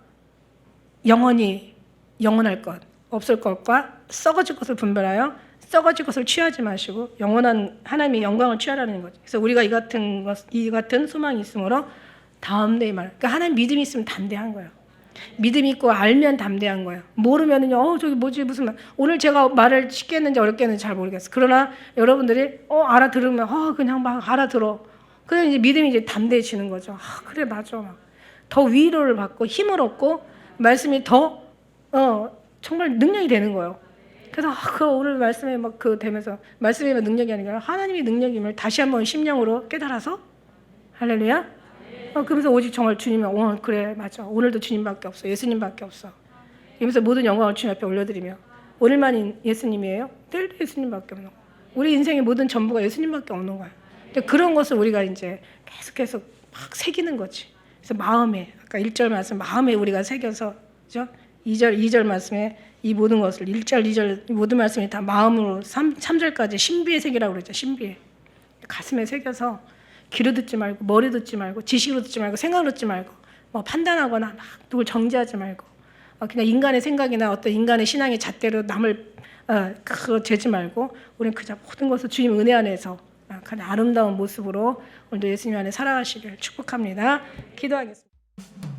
영원히 영원할 것, 없을 것과 썩어질 것을 분별하여 썩어질 것을 취하지 마시고 영원한 하나님의 영광을 취하라는 거죠. 그래서 우리가 이 같은 소망이 있으므로 담대히 그러니까 하나님 믿음이 있으면 담대한 거예요. 믿음이 있고 알면 담대한 거예요. 모르면은요, 저기 뭐지 무슨 말. 오늘 제가 말을 쉽게 했는지 어렵게 했는지 잘 모르겠어요. 그러나 여러분들이 알아들으면 그냥 막 알아들어. 그래서 이제 믿음이 이제 담대해지는 거죠. 그래 맞아. 더 위로를 받고 힘을 얻고 말씀이 더 정말 능력이 되는 거예요. 그래서 오늘 말씀에 되면서 말씀이 능력이 아니라 하나님의 능력임을 다시 한번 심령으로 깨달아서 할렐루야. 그러면서 오직 정말 주님이 그래 맞아. 오늘도 주님밖에 없어. 예수님밖에 없어. 이러면서 모든 영광을 주님 앞에 올려드리며 오늘만 예수님이에요? 내일도 예수님밖에 없는 거예요. 우리 인생의 모든 전부가 예수님밖에 없는 거예요. 근데 그런 것을 우리가 이제 계속해서 막 새기는 거지. 그래서 마음에 아까 1절 말씀 마음에 우리가 새겨서 그죠? 2절 말씀에 이 모든 것을 1절 2절 모든 말씀이 다 마음으로 3절까지 신비에 새기라고 그랬죠. 신비에 가슴에 새겨서 귀로 듣지 말고 머리 듣지 말고 지식으로 듣지 말고 생각으로 듣지 말고 판단하거나 막 누굴 정죄하지 말고 그냥 인간의 생각이나 어떤 인간의 신앙의 잣대로 남을 그거 재지 말고 우리는 그저 모든 것을 주님 은혜 안에서 가장 아름다운 모습으로 오늘도 예수님 안에 살아가시길 축복합니다. 기도하겠습니다.